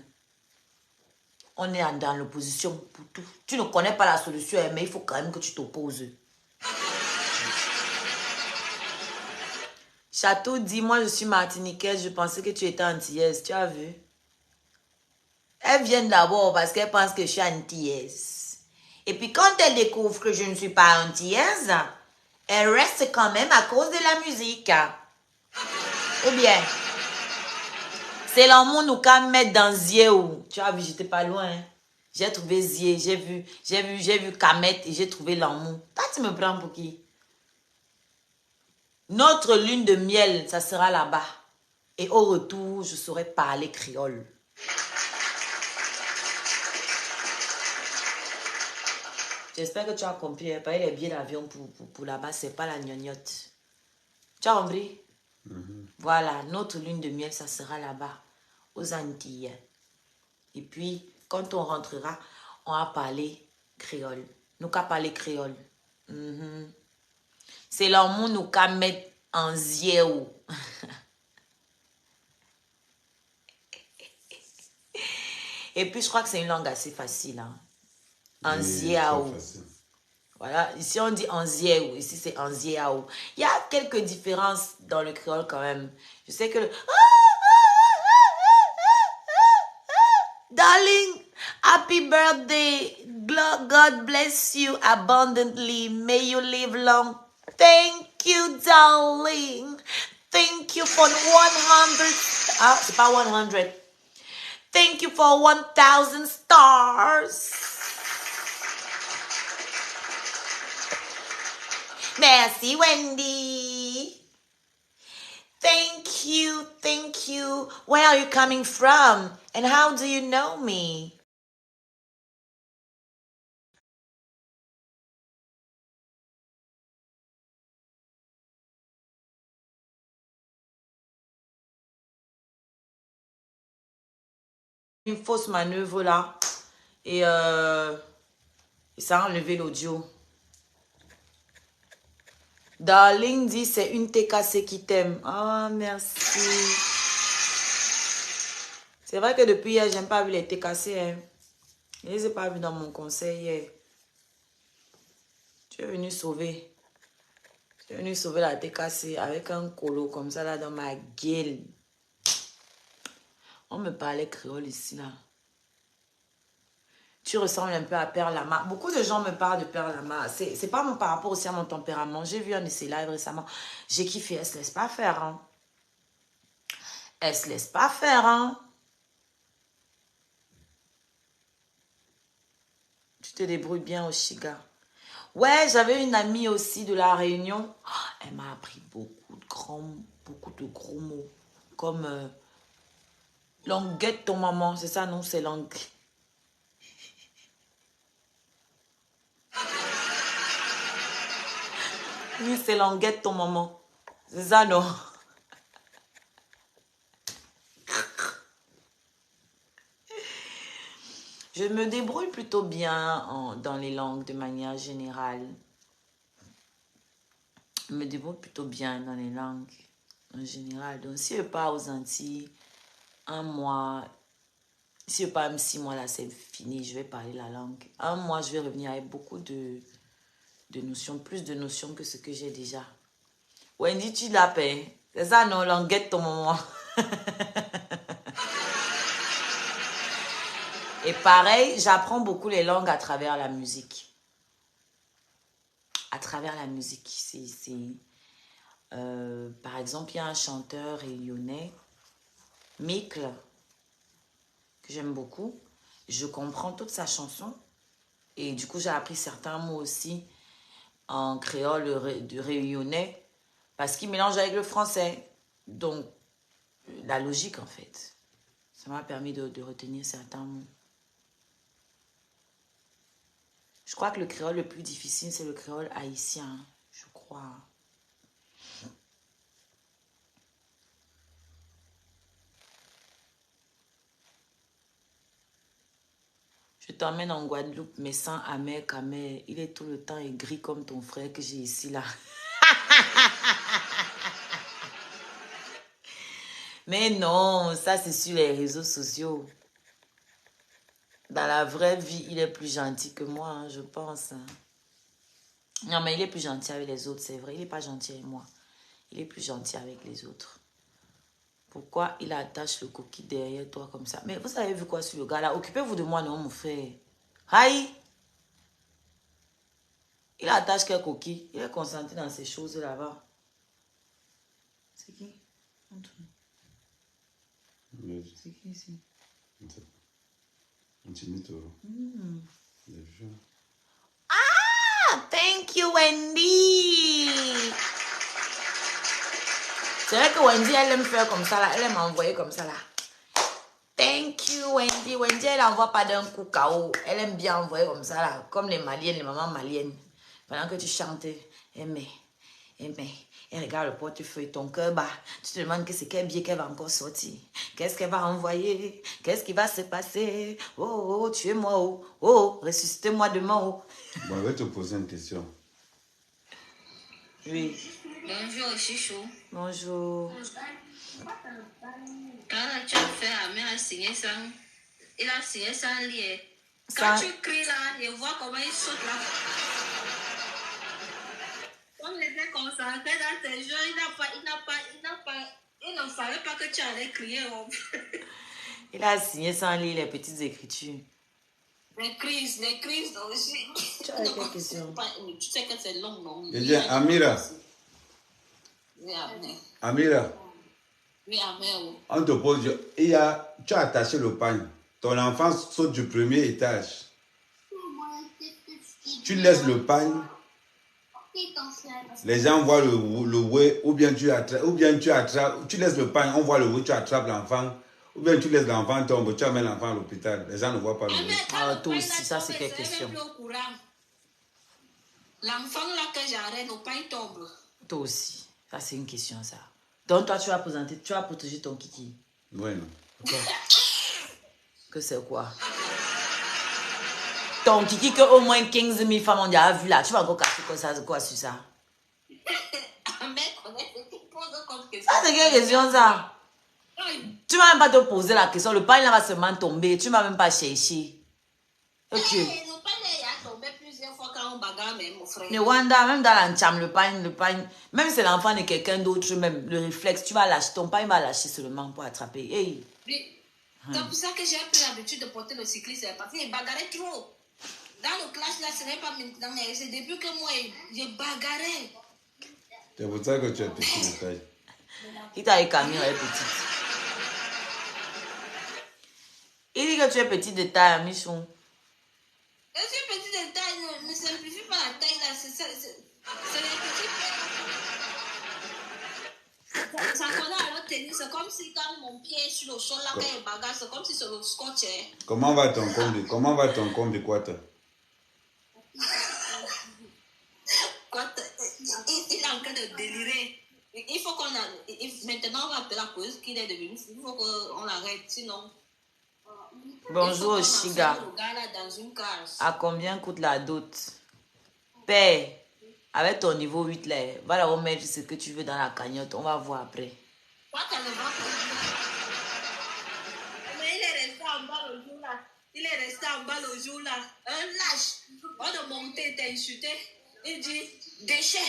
On est dans l'opposition pour tout. Tu ne connais pas la solution, mais il faut quand même que tu t'opposes. Château dit, moi je suis martiniquaise, je pensais que tu étais antillaise. Tu as vu? Elles viennent d'abord parce qu'elles pensent que je suis antillaise. Et puis quand elles découvrent que je ne suis pas antillaise, elles restent quand même à cause de la musique. Ou bien, c'est l'amour nous qu'à mettre dans Ziéou. Tu as vu, j'étais pas loin. Hein? J'ai trouvé Zié, j'ai vu Kamet et j'ai trouvé l'amour. Toi, tu me prends pour qui? Notre lune de miel, ça sera là-bas. Et au retour, je saurai parler créole. J'espère que tu as compris. Payer les billets d'avion pour là-bas, c'est pas la gnognotte. Tu as compris? Voilà, notre lune de miel, ça sera là-bas, aux Antilles. Et puis, quand on rentrera, on va parler créole. Nous qu'à parler créole. C'est l'amour nous qu'à mettre en ziéou. Et puis, je crois que c'est une langue assez facile. Hein. En ziéou. Voilà, ici on dit en ziéou, ici c'est en ziéou. Il y a quelques différences dans le créole quand même. Je sais que le... Darling, happy birthday. God bless you abundantly. May you live long. Thank you, darling. Thank you for 100. Ah, c'est pas 100. Thank you for 1000 stars. Merci, Wendy. Thank you, thank you. Where are you coming from? And how do you know me? Une fausse manœuvre là. Et ça a enlevé l'audio. Darling dit c'est une TKC qui t'aime. Ah, merci. C'est vrai que depuis hier, j'aime pas vu les TKC. Hein. Je ne les ai pas vus dans mon conseil hier. Tu es venu sauver. Tu es venu sauver la TKC avec un colo comme ça là dans ma gueule. On me parlait créole ici là. Tu ressembles un peu à Père Lama. Beaucoup de gens me parlent de Père Lama. C'est pas par rapport aussi à mon tempérament. J'ai vu un de ses lives récemment. J'ai kiffé. Elle se laisse pas faire. Hein. Elle se laisse pas faire. Hein. Tu te débrouilles bien au Chiga. Ouais, j'avais une amie aussi de la Réunion. Oh, elle m'a appris beaucoup de gros mots. Comme languette ton maman. C'est ça, non? C'est langue. Oui, c'est languette ton maman. C'est ça, non? Je me débrouille plutôt bien dans les langues de manière générale. Je me débrouille plutôt bien dans les langues en général. Donc, si je pars aux Antilles, un mois, si je pars même 6 mois, là, c'est fini, je vais parler la langue. Un mois, je vais revenir avec beaucoup de notions, plus de notions que ce que j'ai déjà. Wendy, tu l'appelles. C'est ça, non? Languette ton maman. Et pareil, j'apprends beaucoup les langues à travers la musique. À travers la musique. Par exemple, il y a un chanteur réunionnais, Mikl, que j'aime beaucoup. Je comprends toute sa chanson. Et du coup, j'ai appris certains mots aussi en créole de réunionnais. Parce qu'il mélange avec le français. Donc, la logique, en fait. Ça m'a permis de retenir certains mots. Je crois que le créole le plus difficile, c'est le créole haïtien. Je crois. Je t'emmène en Guadeloupe, mais sans amer qu'amer. Il est tout le temps aigri comme ton frère que j'ai ici, là. Mais non, ça c'est sur les réseaux sociaux. Dans la vraie vie, il est plus gentil que moi, hein, je pense. Non, mais il est plus gentil avec les autres, c'est vrai. Il n'est pas gentil avec moi. Il est plus gentil avec les autres. Pourquoi il attache le coquille derrière toi comme ça? Mais vous avez vu quoi sur le gars là? Occupez-vous de moi, non, mon frère. Aïe! Il attache quel coquille? Il est concentré dans ces choses là-bas. C'est qui? C'est qui ici? Ah! Thank you, Wendy! C'est vrai que Wendy, elle aime faire comme ça là. Elle aime envoyer comme ça là. Thank you, Wendy. Wendy, elle n'envoie pas d'un coup KO. Elle aime bien envoyer comme ça là. Comme les maliennes, les mamans maliennes. Pendant que tu chantes, aimez. Et regarde le portefeuille, ton cœur bat. Tu te demandes que c'est quel billet qu'elle va encore sortir. Qu'est-ce qu'elle va envoyer? Qu'est-ce qui va se passer? Oh, tuez-moi, oh, ressuscitez-moi demain, oh. Bon, je vais te poser une question. Oui. Bonjour, Chichou. Bonjour. Quand tu as fait, Amé a signé ça. Il a signé ça lié. Ça- Quand tu cries là, je vois comment il saute là. On était concentré dans tes jeux, il ne savait pas que tu allais crier. Oh. Il a signé sans lire les petites écritures. Les crises aussi. Tu as quelle question? Tu sais que c'est long, non? Eh bien, Amira. Oui, Amé. Amira, Oui, Amé. on te pose, tu as attaché le pagne. Ton enfant saute du premier étage. Tu laisses le pagne. Les gens voient le ouais, ou bien tu attrapes, tu laisses le pagne, on voit le ouais, tu attrapes l'enfant, ou bien tu laisses l'enfant tomber, tu amènes l'enfant à l'hôpital. Les gens ne voient pas le ouais. Ah, toi aussi, ça c'est quelle question? L'enfant là que j'arrête, le pain tombe. Toi aussi, ça c'est une question ça. Donc toi tu vas présenter, tu vas protéger ton kiki. Ouais, non. Ok. Que c'est quoi? Ton kiki que au moins 15 000 femmes ont déjà vu là. Tu vas encore casser quoi sur ça? Mec, on est pose comme question. Ça c'est quelle question ça? Tu vas même pas te poser la question. Le pain là va seulement tomber. Tu vas même pas chercher. Ok. Le pain il a tombé plusieurs fois quand on bagarre, même mon frère. Le Wanda, même dans l'encham, le pain, même si c'est l'enfant de quelqu'un d'autre, même le réflexe, tu vas lâcher, ton pain va lâcher seulement pour attraper. Hey. Oui. C'est pour ça que j'ai pris l'habitude de porter le cycliste parce qu'il bagarrait trop. Dans le clash là, ce n'est pas maintenant, mais c'est depuis que moi, j'ai bagarré. C'est pour ça que tu es petit de taille. Qui t'a eu Camille, elle est petite. Il dit que tu es petit de taille, Michon. Je suis petit de taille, ne simplifie pas la taille là, c'est les petits. Ça connaît à l'autre tennis, c'est comme si quand mon pied est sur le sol là, quand il bagarre, c'est comme si c'est le scotch. Comment va ton combi? Comment va ton combi, quoi? Il est en train de délirer. Il faut qu'on maintenant on va appeler la police qu'il est devenu. Il faut qu'on l'arrête, sinon. Bonjour, Shiga. Le gars là dans une case. À combien coûte la dot? Père, avec ton niveau 8 là, va là mettre ce que tu veux dans la cagnotte. On va voir après. Quoi qu'elle ne va pas. Mais il est resté en bas le jour là. Il est resté en bas le jour là. Un lâche. On a monté, t'es insulté. Il dit déchet.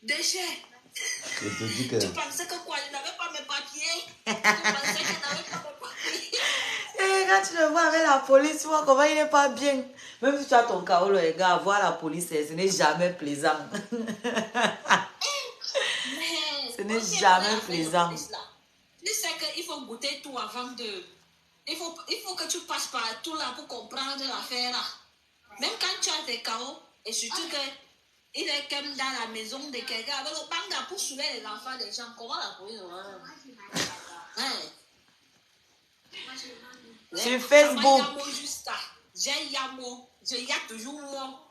Je te dis que... Tu pensais que quoi? Il n'avait pas mes papiers. Tu pensais qu'il n'avait pas mes papiers. Et quand tu le vois avec la police, tu vois comment il n'est pas bien. Même si tu as ton chaos, le gars, voir la police, ce n'est jamais plaisant. Ce n'est jamais plaisant. Tu sais qu'il faut goûter tout avant de... Il faut que tu passes par tout là pour comprendre l'affaire là. Même quand tu as des chaos, et surtout que il est comme dans la maison de quelqu'un avec le banga pour soulever les enfants des gens. Comment la police Sur Facebook. Il y a toujours moi.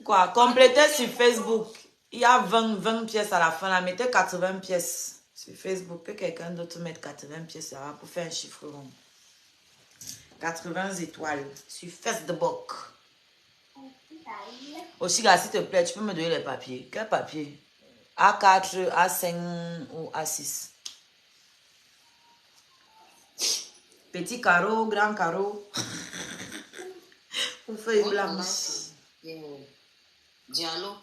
Quoi? Complétez sur Facebook. Il y a 20 pièces à la fin. Là, mettez 80 pièces sur Facebook. Que quelqu'un d'autre mette 80 pièces là pour faire un chiffre rond. 80 étoiles sur Facebook. Aussi, là, s'il te plaît, tu peux me donner les papiers. Quel papier? A4, A5 ou A6? Petit carreau, grand carreau. Ou feuille blanche. Diallo,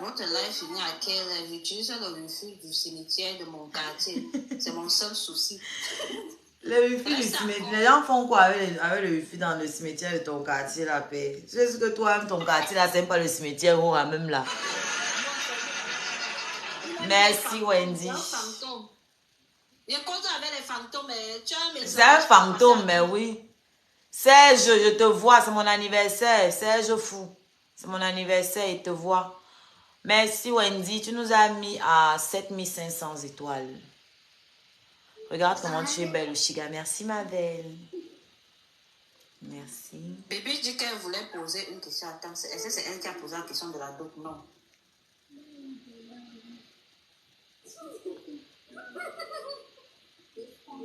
notre live finit à quelle heure? J'utilise le wifi du cimetière de mon quartier. C'est mon seul souci. Le wifi du cimetière. Les gens font quoi avec le wifi dans le cimetière de ton quartier, la paix? Tu sais ce que toi, ton quartier, là, c'est pas le cimetière où on a même là. Merci, Wendy. Je compte avec les fantômes, mais tu as mes... C'est un fantôme, mais oui. Serge, je te vois, c'est mon anniversaire. Serge fou. C'est mon anniversaire, il te voit. Merci, Wendy. Tu nous as mis à 7500 étoiles. Regarde comment tu es belle, Oshiga. Merci, ma belle. Merci. Bébé dit qu'elle voulait poser une question. Attends, est-ce que c'est elle qui a posé la question de la dot? Non.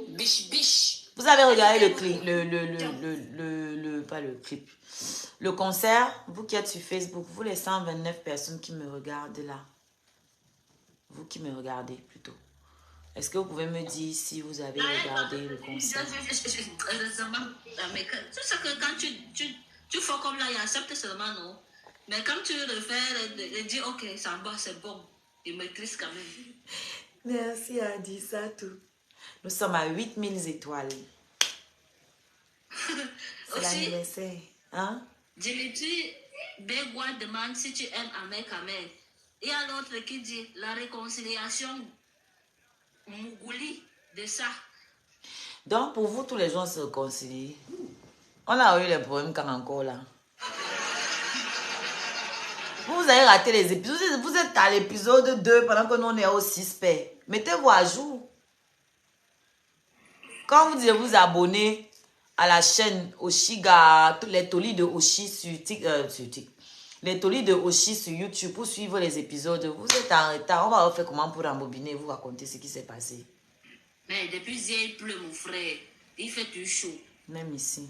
Biche, biche. Vous avez regardé le clip, pas le clip, le concert, vous qui êtes sur Facebook, vous les 129 personnes qui me regardent là, vous qui me regardez plutôt, est-ce que vous pouvez me dire si vous avez regardé le concert? Heureusement, mais tu sais que quand tu fais comme là, il accepte seulement, non? Mais quand tu le fais, il dit ok, ça va, c'est bon. Il maîtrise quand même. Merci Adi, ça tout. Nous sommes à 8000 étoiles. C'est l'anniversaire. Hein? Dimitri Begwa demande si tu aimes Ahmed Kamel. Il y a l'autre qui dit la réconciliation Mougouli de ça. Donc pour vous, tous les gens se réconcilient. On a eu les problèmes quand encore là. Vous avez raté les épisodes. Vous êtes à l'épisode 2 pendant que nous on est au 6 paix. Mettez-vous à jour. Quand vous devez vous abonner à la chaîne Oshiga, les tolis de Oshi sur les tolis de Oshi sur YouTube pour suivre les épisodes, vous êtes en retard. On va faire comment pour rembobiner et vous raconter ce qui s'est passé. Mais depuis hier, il pleut, mon frère. Il fait tout chaud. Même ici.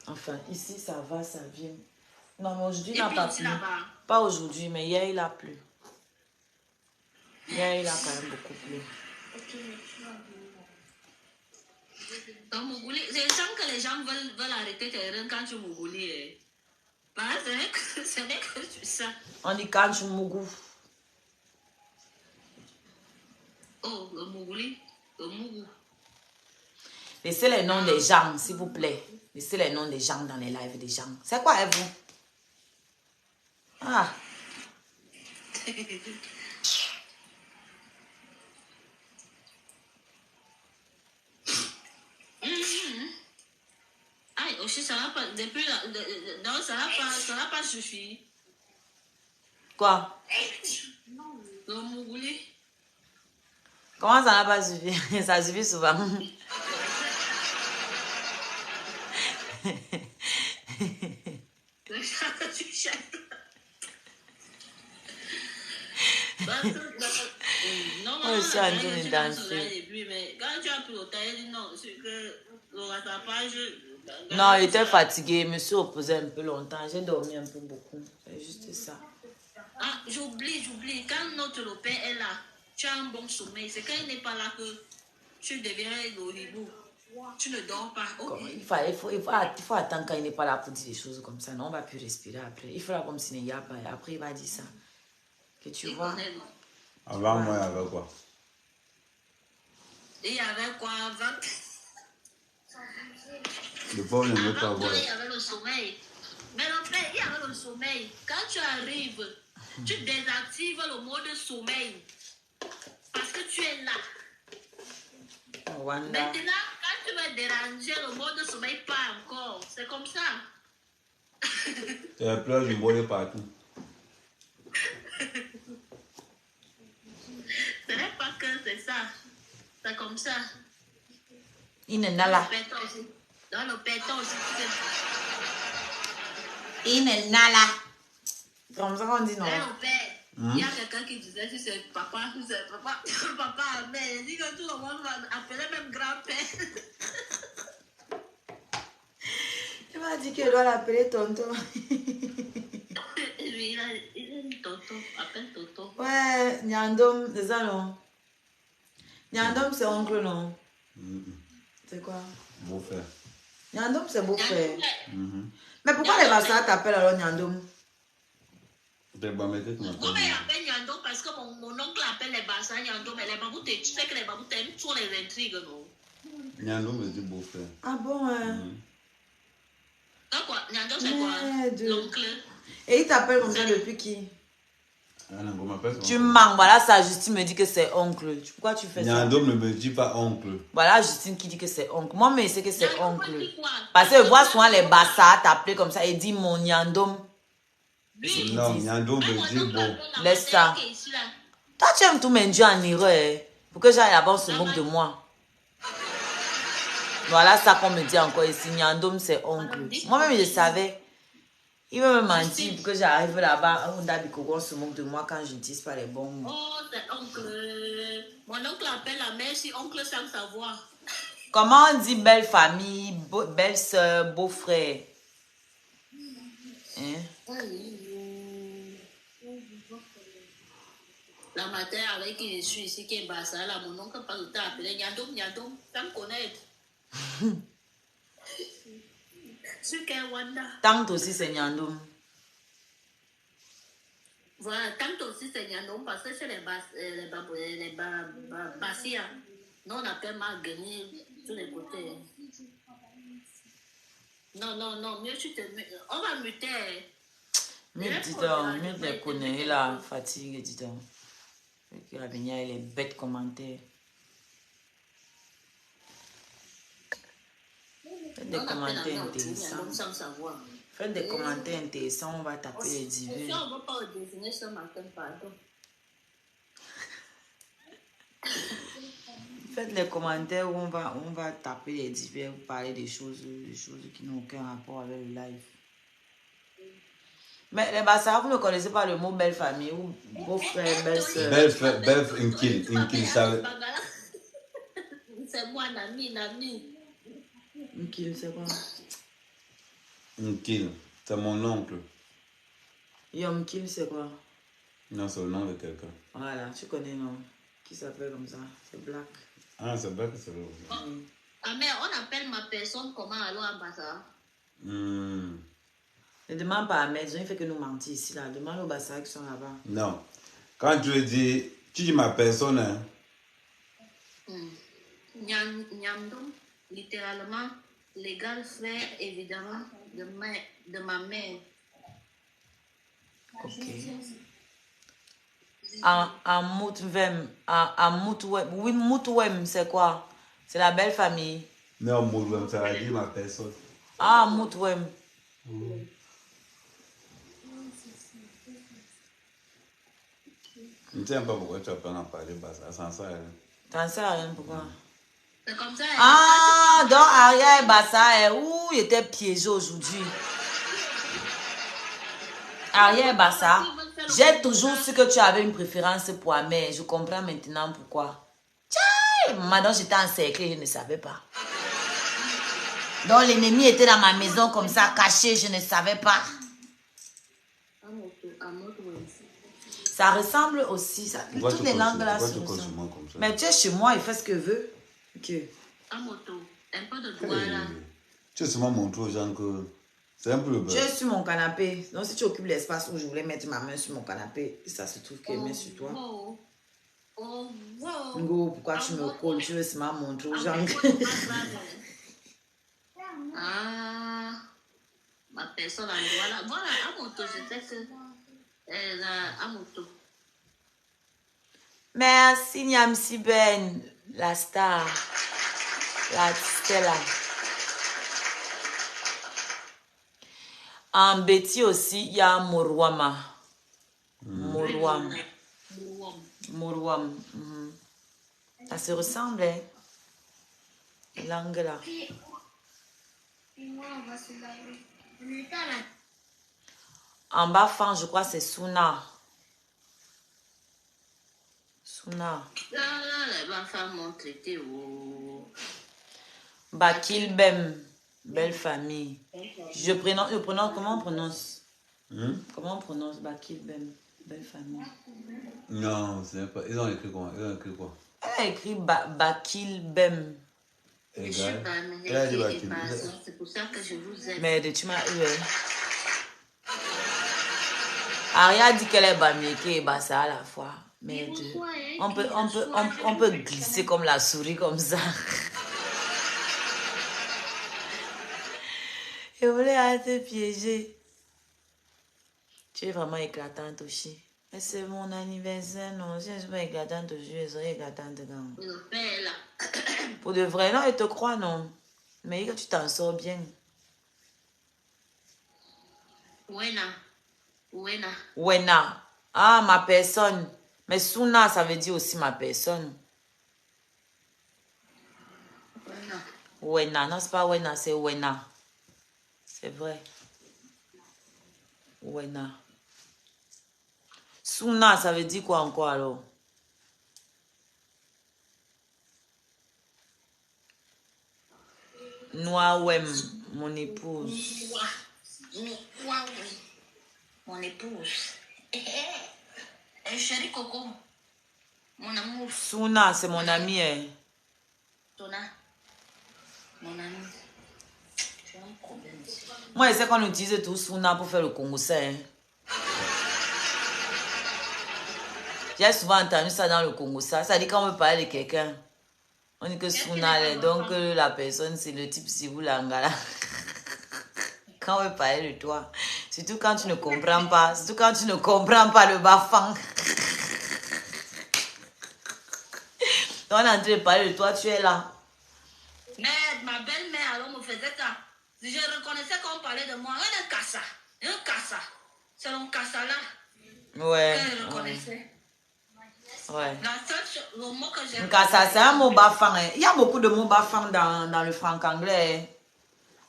Enfin, ici, ça va, ça vient. Non, mais aujourd'hui, il n'a pas plu. Pas aujourd'hui, mais hier, il a plu. Hier, il a quand même beaucoup plu. Donc, Mougouli, je sens que les gens veulent arrêter tes reins quand tu Mougouli. Ce n'est que ça. On dit quand tu Mougou. Oh, le Mougouli, le Mougou. Laissez les noms des gens, s'il vous plaît. Laissez les noms des gens dans les lives des gens. C'est quoi, vous? Ah. Aïe, aussi, ça n'a pas, depuis la, non, ça n'a pas suffi. Quoi? Le Mougouli. Comment ça n'a pas suffi? Ça suffit souvent. Non, je suis en train de danser. Mais quand tu as pris l'hôtel, il dit non, c'est que le rattrapage. Non, il était fatigué. Je me suis reposé un peu longtemps. J'ai dormi un peu beaucoup. C'est juste ça. Ah, j'oublie. Quand notre lopin est là, tu as un bon sommeil. C'est quand il n'est pas là que tu deviens l'oribou. Tu ne dors pas. Okay. Il faut attendre quand il n'est pas là pour dire des choses comme ça. Non, on ne va plus respirer après. Il fera comme s'il n'y a pas. Après, il va dire ça. Que tu vois. Avant moi, il y avait quoi? Il y avait quoi avant? Le pauvre ne veut pas voir. Il y avait le sommeil. Mais en fait, il y avait le sommeil. Quand tu arrives, tu désactives le mode sommeil. Parce que tu es là. Wanda. Maintenant, quand tu vas déranger, le mode sommeil pas encore. C'est comme ça. Tu as pleuré, je voyais partout. Ce n'est pas que c'est ça. C'est comme ça. Il n'est pas là. Dans le péton aussi. Il n'est pas là. Comme ça qu'on dit non. Il y a quelqu'un qui disait si c'est papa, papa, mais il dit que tout le monde va appeler même grand-père. Il m'a dit qu'il doit l'appeler tonton. Lui, il a dit tonton, appelle tonton. Ouais, Nyandom, c'est ça non? Nyandom, c'est oncle non? C'est quoi? Beau-frère. Nyandom, c'est beau-frère. Mais pourquoi les Bassa t'appellent alors Nyandom? Pourquoi il appelle Nyandom? Parce que mon oncle appelle les Bassa Nyandom, mais les Babous, tu sais que les Babous t'aiment sur les intrigues, non? Nyandom me dit beau-frère. Ah bon, hein? Donc quoi? Nyandom, c'est quoi? L'oncle. Et il t'appelle comme ça depuis qui? Tu mens, mens, voilà ça, Justine me dit que c'est oncle. Pourquoi tu fais ça? Nyandom ne me dit pas oncle. Voilà Justine qui dit que c'est oncle. Moi, mais c'est que c'est oncle. Parce que je vois souvent les Bassa t'appeler comme ça et dit mon Nyandom. Non, Nyandom me dit bon. Laisse ça. Toi, tu aimes tout mendier en erreur. Pour que j'aille là-bas, on se moque de moi. Voilà ça qu'on me dit encore ici. Nyandom, c'est oncle. Moi-même, je savais. Il veut me mentir pour que j'arrive là-bas. On se moque de moi quand je n'utilise pas les bons mots. Oh, c'est oncle. Mon oncle appelle la mère si oncle sans savoir. Comment on dit belle famille, belle soeur, beau-frère? Hein? La matin avec qui je suis ici, qui est Bassa, là, mon oncle parle de temps appelé Nyandom, Nyandom, sans me connaître. C'est qu'un Wanda. Tante aussi, c'est Nyandom. Voilà, tant aussi c'est Nyandom parce que c'est les Bassia. Nous, on appelle Marguerite tous les côtés. Non, mieux tu te mets. On va muter. Mieux dis donc, mieux les connaître, la fatigue, dis donc. Il va venir avec les bêtes commentaires. Faites des commentaires intéressants. Sans savoir. Faites des commentaires intéressants, on va taper les Si divers. on ne va pas au déjeuner ce matin, pardon. Faites les commentaires où on va taper les divers, parler des choses qui n'ont aucun rapport avec le live. Mais les Bassards, vous ne connaissez pas le mot belle famille ou beau-frère, belle-sœur. Belle Inkil, ça veut... C'est moi, Nami. Inkil, c'est quoi? Inkil, c'est mon oncle. Yomkil, c'est quoi? Non, c'est le nom de quelqu'un. Voilà, tu connais, non? Qui s'appelle comme ça? C'est Black. Ah, c'est Black, c'est le... Ah, mais on appelle ma personne comment alors à Bassa? Ne demande pas à Ahmed, il fait que nous mentir ici, là. Demande aux Bassards qui sont là-bas. Non. Quand tu dis ma personne, hein? Nyandom, littéralement, l'égal frère, évidemment, de ma mère. Ok. En Moutouem, oui, Moutouem, c'est quoi? C'est la belle famille. Non, Moutouem, ça veut dire ma personne. Ah, Moutouem. Je ne sais pas pourquoi tu as pas en parler, ça s'en sert. T'en sais rien pourquoi? C'est comme ça. Ah, donc Aria et Bassa, ouh, il était piégé aujourd'hui. Aria et Bassa, j'ai toujours su que tu avais une préférence pour Amé. Je comprends maintenant pourquoi. Tchai, maintenant j'étais encerclée, je ne savais pas. Donc l'ennemi était dans ma maison comme ça, caché, je ne savais pas. Ça ressemble aussi, ça, toutes les langues là se ressemblent. Mais tu es chez moi, il fait ce que veut. Ok. Amoto, un peu de droit là. Tu as seulement montré aux gens que c'est un peu le Tu es sur mon canapé. Donc si tu occupes l'espace où je voulais mettre ma main sur mon canapé, ça se trouve qu'elle met sur toi. Ngo, pourquoi tu me colles? Tu veux seulement montrer aux gens. Ah, ma personne en voilà. Voilà, Amoto, c'était que. Amoto. Merci Nyamsi Ben, la star, la Stella. En Betty aussi, il y a Mourwama. Mourwam. Ça se ressemble, hein? Langue là. En bas fin, je crois c'est Suna. Suna. Bakilbem, belle famille. Je prononce, comment on prononce? Comment on prononce Bakilbem, belle famille? Non, c'est pas. Ils ont écrit quoi? Elle a écrit Bakilbem. Égal. C'est pour ça que je vous aime. Mais tu m'as eu. Aria dit qu'elle est Bamileke et Bassa à la fois. Mais on peut glisser comme la souris comme ça. Je voulais te piéger. Tu es vraiment éclatante aussi. Mais c'est mon anniversaire, non. Si je suis pas éclatante aujourd'hui, je serai éclatante quand. Pour de vrai, non, je te crois, non. Mais que tu t'en sors bien. Wena. Ah, ma personne. Mais Suna, ça veut dire aussi ma personne. Wena. Non, c'est pas Wena, c'est Wena. C'est vrai. Wena. Suna, ça veut dire quoi encore alors? Noawem, mon épouse. Noa, oui. Mon épouse. Chérie Coco. Mon amour. Suna, c'est mon ami. Hein. Tona. Mon ami. Tu as un problème ici. Moi, je sais qu'on utilise tout Suna pour faire le congosais. Hein. J'ai souvent entendu ça dans le congosais. Ça dit quand on veut parler de quelqu'un. On dit que Suna, donc la personne, c'est le type si vous l'angala. Quand on veut parler de toi. Surtout quand tu ne comprends pas. Surtout quand tu ne comprends pas le bafang. On est en train de parler de toi, tu es là. Mais ma belle-mère, alors, me faisait ça. Je reconnaissais qu'on parlait de moi. Un cassa. Un cassa. C'est un cassa là. Ouais. Que je reconnaissais. Ouais. La seule chose, le mot que j'ai. Kassa, c'est un mot bafang. Hein. Il y a beaucoup de mots bafang dans le franc-anglais.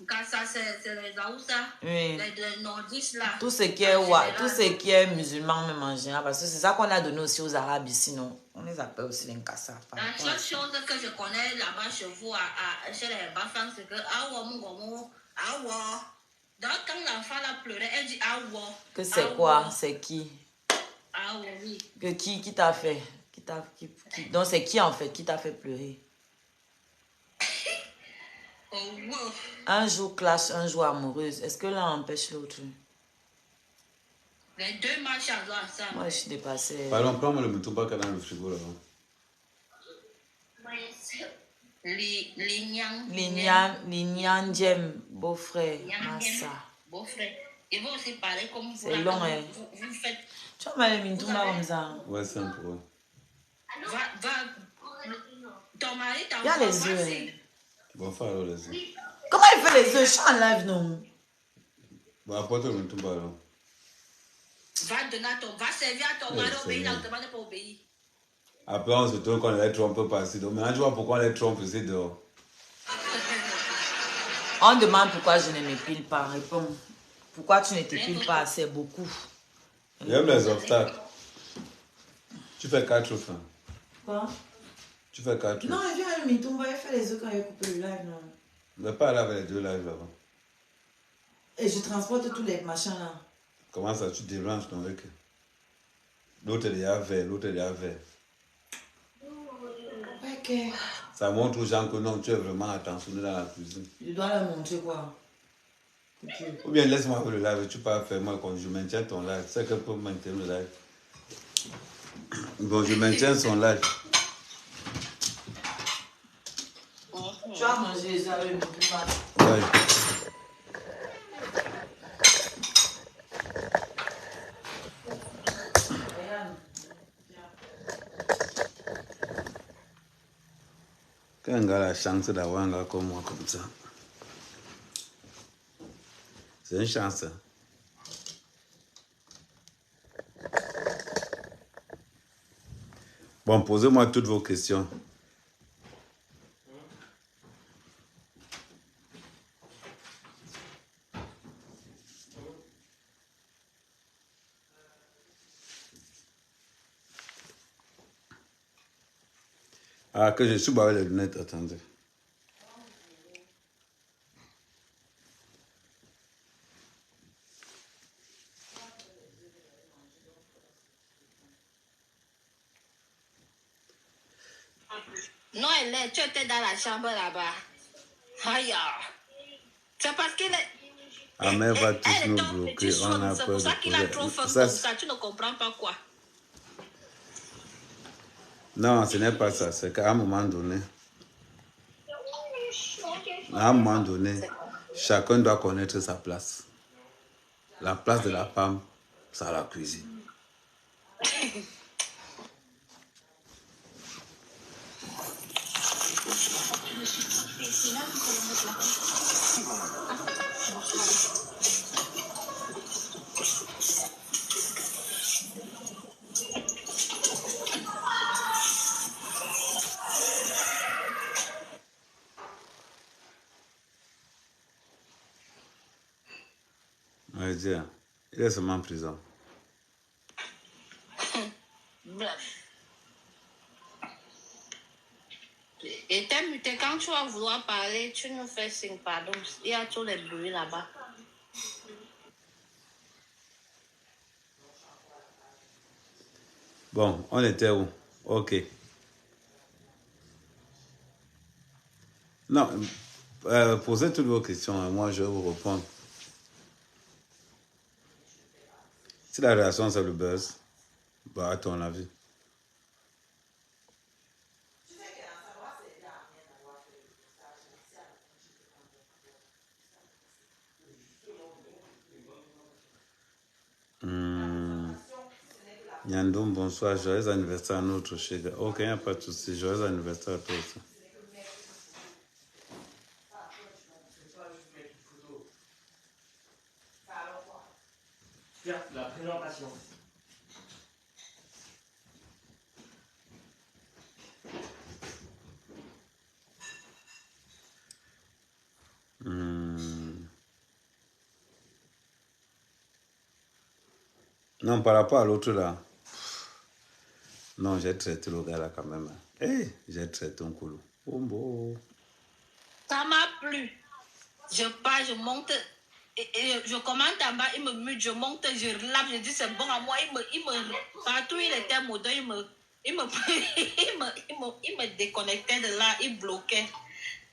Kassa, c'est les Aoussa. Oui. Les nordistes là. Tout ce qui est, tout ce qui est musulman même en général. Parce que c'est ça qu'on a donné aussi aux Arabes ici, non? On les appelle aussi les Kassa. La seule chose que je connais là-bas chez vous, chez les Bafang, c'est que Awa Mungomo, Awa. Donc quand l'enfant a pleuré, elle dit Awa. Que c'est quoi? C'est qui? Awa, oui. Que qui t'a fait? Donc c'est qui en fait? Qui t'a fait pleurer? Oh, wow. Un jour clash, un jour amoureuse. Est-ce que l'un empêche l'autre? Les deux marchent ensemble. Moi, je suis dépassée. Pardon, prends-moi le mutumba qu'il y a dans le frigo là. Lignan Jem, beau-frère, Massa. Beau-frère. Il va aussi parler comme vous. C'est long, hein. Vous faites. Tu vas mettre le mutumba comme ça? Ouais, c'est un peu. Ouais. Ton mari t'a Il y a les œufs. Hein. Bon, faire alors les œufs. Comment il fait les œufs? Je suis en live, non? Bon, apporte le mutumba là. Va servir à ton mari, obéir là, on ne demande pas obéir. Après, on se trouve qu'on les trompe par-ci. Donc, maintenant, tu vois pourquoi on les trompe ici dehors. On demande pourquoi je ne m'épile pas. Réponds. Pourquoi tu ne t'épiles pas assez beaucoup? J'aime les obstacles. Tu fais 4 fins. Quoi? Tu fais 4 Non, il vient le mitumba, il fait les œufs quand il a coupé le live, non? Mais pas là avec les deux lives là-bas. Et je transporte tous les machins là. Comment ça, tu débranches ton truc? L'autre est déjà vert, l'autre est déjà vert. Ok. Ça montre aux gens que non, tu es vraiment attentionné dans la cuisine. Je dois leur montrer quoi? Ou bien laisse-moi faire le live, tu peux pas faire moi quand je maintiens ton live. C'est que pour maintenir le live. Bon, je maintiens son live. Tu as mangé ça avec le mitumba? Ouais. Quand un gars a la chance d'avoir un gars comme moi comme ça, c'est une chance. Bon, posez-moi toutes vos questions. Ah, que je suis bas avec les lunettes, attendez. Non, elle est, tu étais dans la chambre là-bas. Aïe. C'est parce qu'il est. Ah, mais elle va tous Elle est nous ton bloquer. petit On a son, c'est peur pour ça de qu'il a poser. trop faim Ça, comme ça. Tu ne comprends pas quoi. non, ce n'est pas ça. C'est qu'à un moment donné, chacun doit connaître sa place. La place de la femme, c'est à la cuisine. On va dire, il est seulement en prison. Bref. Et t'es muté, quand tu vas vouloir parler, tu nous fais signe, pardon. Il y a tous les bruits là-bas. Bon, on était où? Ok. Non, posez toutes vos questions, hein. Moi je vais vous répondre. Si la relation c'est le buzz, bah à ton avis. Nyandoum, bonsoir, joyeux anniversaire à notre chérie. Ok, il n'y a pas de souci, joyeux anniversaire à toi aussi. La présentation. Non, par rapport à l'autre là. Non, j'ai traité le gars là quand même. Eh, j'ai traité un coulou. Oh, bon. Ça m'a plu. Je pars, je monte. Et je commente en bas, il me mute, je monte, je relâche, je dis c'est bon à moi. Partout il était modèle, il me déconnectait de là, il bloquait.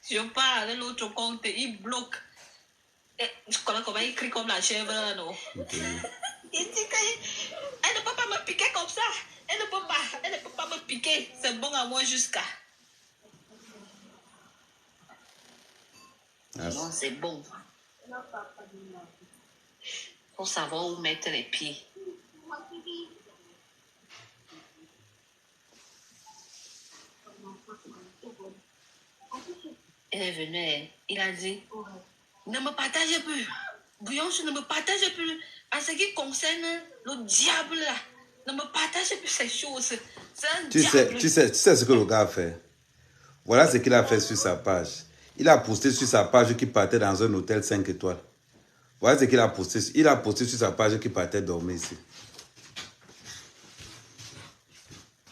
Je pars avec l'autre compte, il bloque. Et je connais comment il crie comme la chèvre là, non? Okay. Il dit qu'elle ne peut pas me piquer comme ça. Elle ne peut pas me piquer. C'est bon à moi jusqu'à. Non, c'est bon. Faut savoir où mettre les pieds. Elle est venue, il a dit, ne me partagez plus. Bouillonche, ne me partagez plus. En ce qui concerne le diable là, ne me partagez plus ces choses. C'est un diable. Tu sais ce que le gars a fait. Voilà ce qu'il a fait sur sa page. Il a posté sur sa page qu'il partait dans un hôtel 5 étoiles. Voilà ce qu'il a posté. Il a posté sur sa page qu'il partait dormir ici.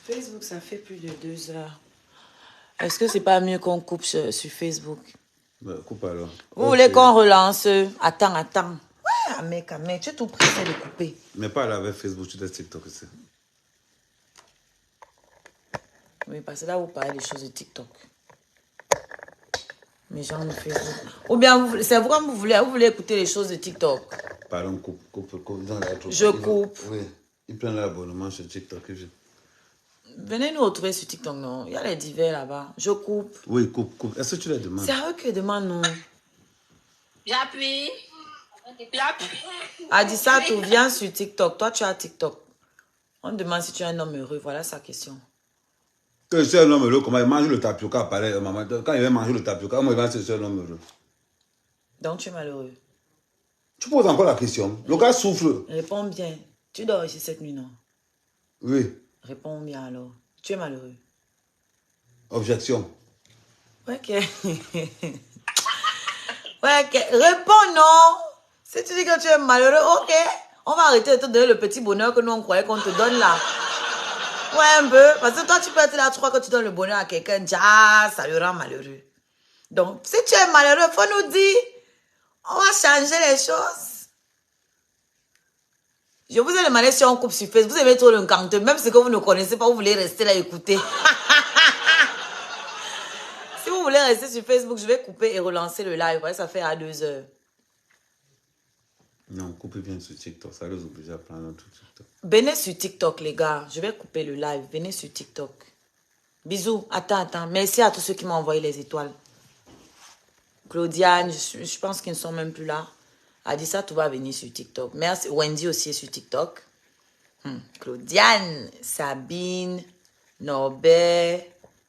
Facebook, ça fait plus de 2 heures. Est-ce que c'est pas mieux qu'on coupe sur Facebook? Ben, coupe alors. Vous voulez qu'on relance? Attends. Ouais, mec, tu es tout pressé de couper. Mais pas là avec Facebook, tu testes TikTok aussi. Oui, parce que là, vous parlez des choses de TikTok. Mais genre de Facebook. Ou bien, c'est pourquoi vous voulez écouter les choses de TikTok? Pardon, coupe. Je coupe. Oui, il prend l'abonnement sur TikTok. Venez nous retrouver sur TikTok, non? Il y a les divers là-bas. Je coupe. Oui, coupe. Est-ce que tu les demandes? C'est à eux que demandent, non? J'appuie. Adissa, tu viens sur TikTok. Toi, tu as TikTok. On demande si tu es un homme heureux. Voilà sa question. Que je suis un homme heureux, comment il mange le tapioca, pareil, maman. Quand il va manger le tapioca, comment il va se faire un homme heureux? Donc, tu es malheureux. Tu poses encore la question. Le gars souffre. Réponds bien. Tu dors ici cette nuit, non? Oui. Réponds bien alors. Tu es malheureux. Objection. Ok. Ouais, ok. Réponds non. Si tu dis que tu es malheureux, ok. On va arrêter de te donner le petit bonheur que nous on croyait qu'on te donne là. Ouais, un peu. Parce que toi, tu peux être là, tu crois que tu donnes le bonheur à quelqu'un. Ah, ça le rend malheureux. Donc, si tu es malheureux, il faut nous dire. On va changer les choses. Je vous ai demandé si on coupe sur Facebook. Vous aimez trop le canteux. Même ce que vous ne connaissez pas, vous voulez rester là écouter. Si vous voulez rester sur Facebook, je vais couper et relancer le live. Ouais, ça fait à 2 heures. Non, coupe bien sur TikTok. Ça les oblige à prendre notre TikTok. Venez sur TikTok, les gars. Je vais couper le live. Venez sur TikTok. Bisous. Attends. Merci à tous ceux qui m'ont envoyé les étoiles. Claudiane, je pense qu'ils ne sont même plus là. Adissa, tu vas venir sur TikTok. Merci. Wendy aussi est sur TikTok. Claudiane, Sabine, Norbert.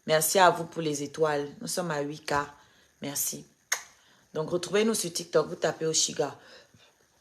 Merci à vous pour les étoiles. Nous sommes à 8K. Merci. Donc, retrouvez-nous sur TikTok. Vous tapez Oshiga.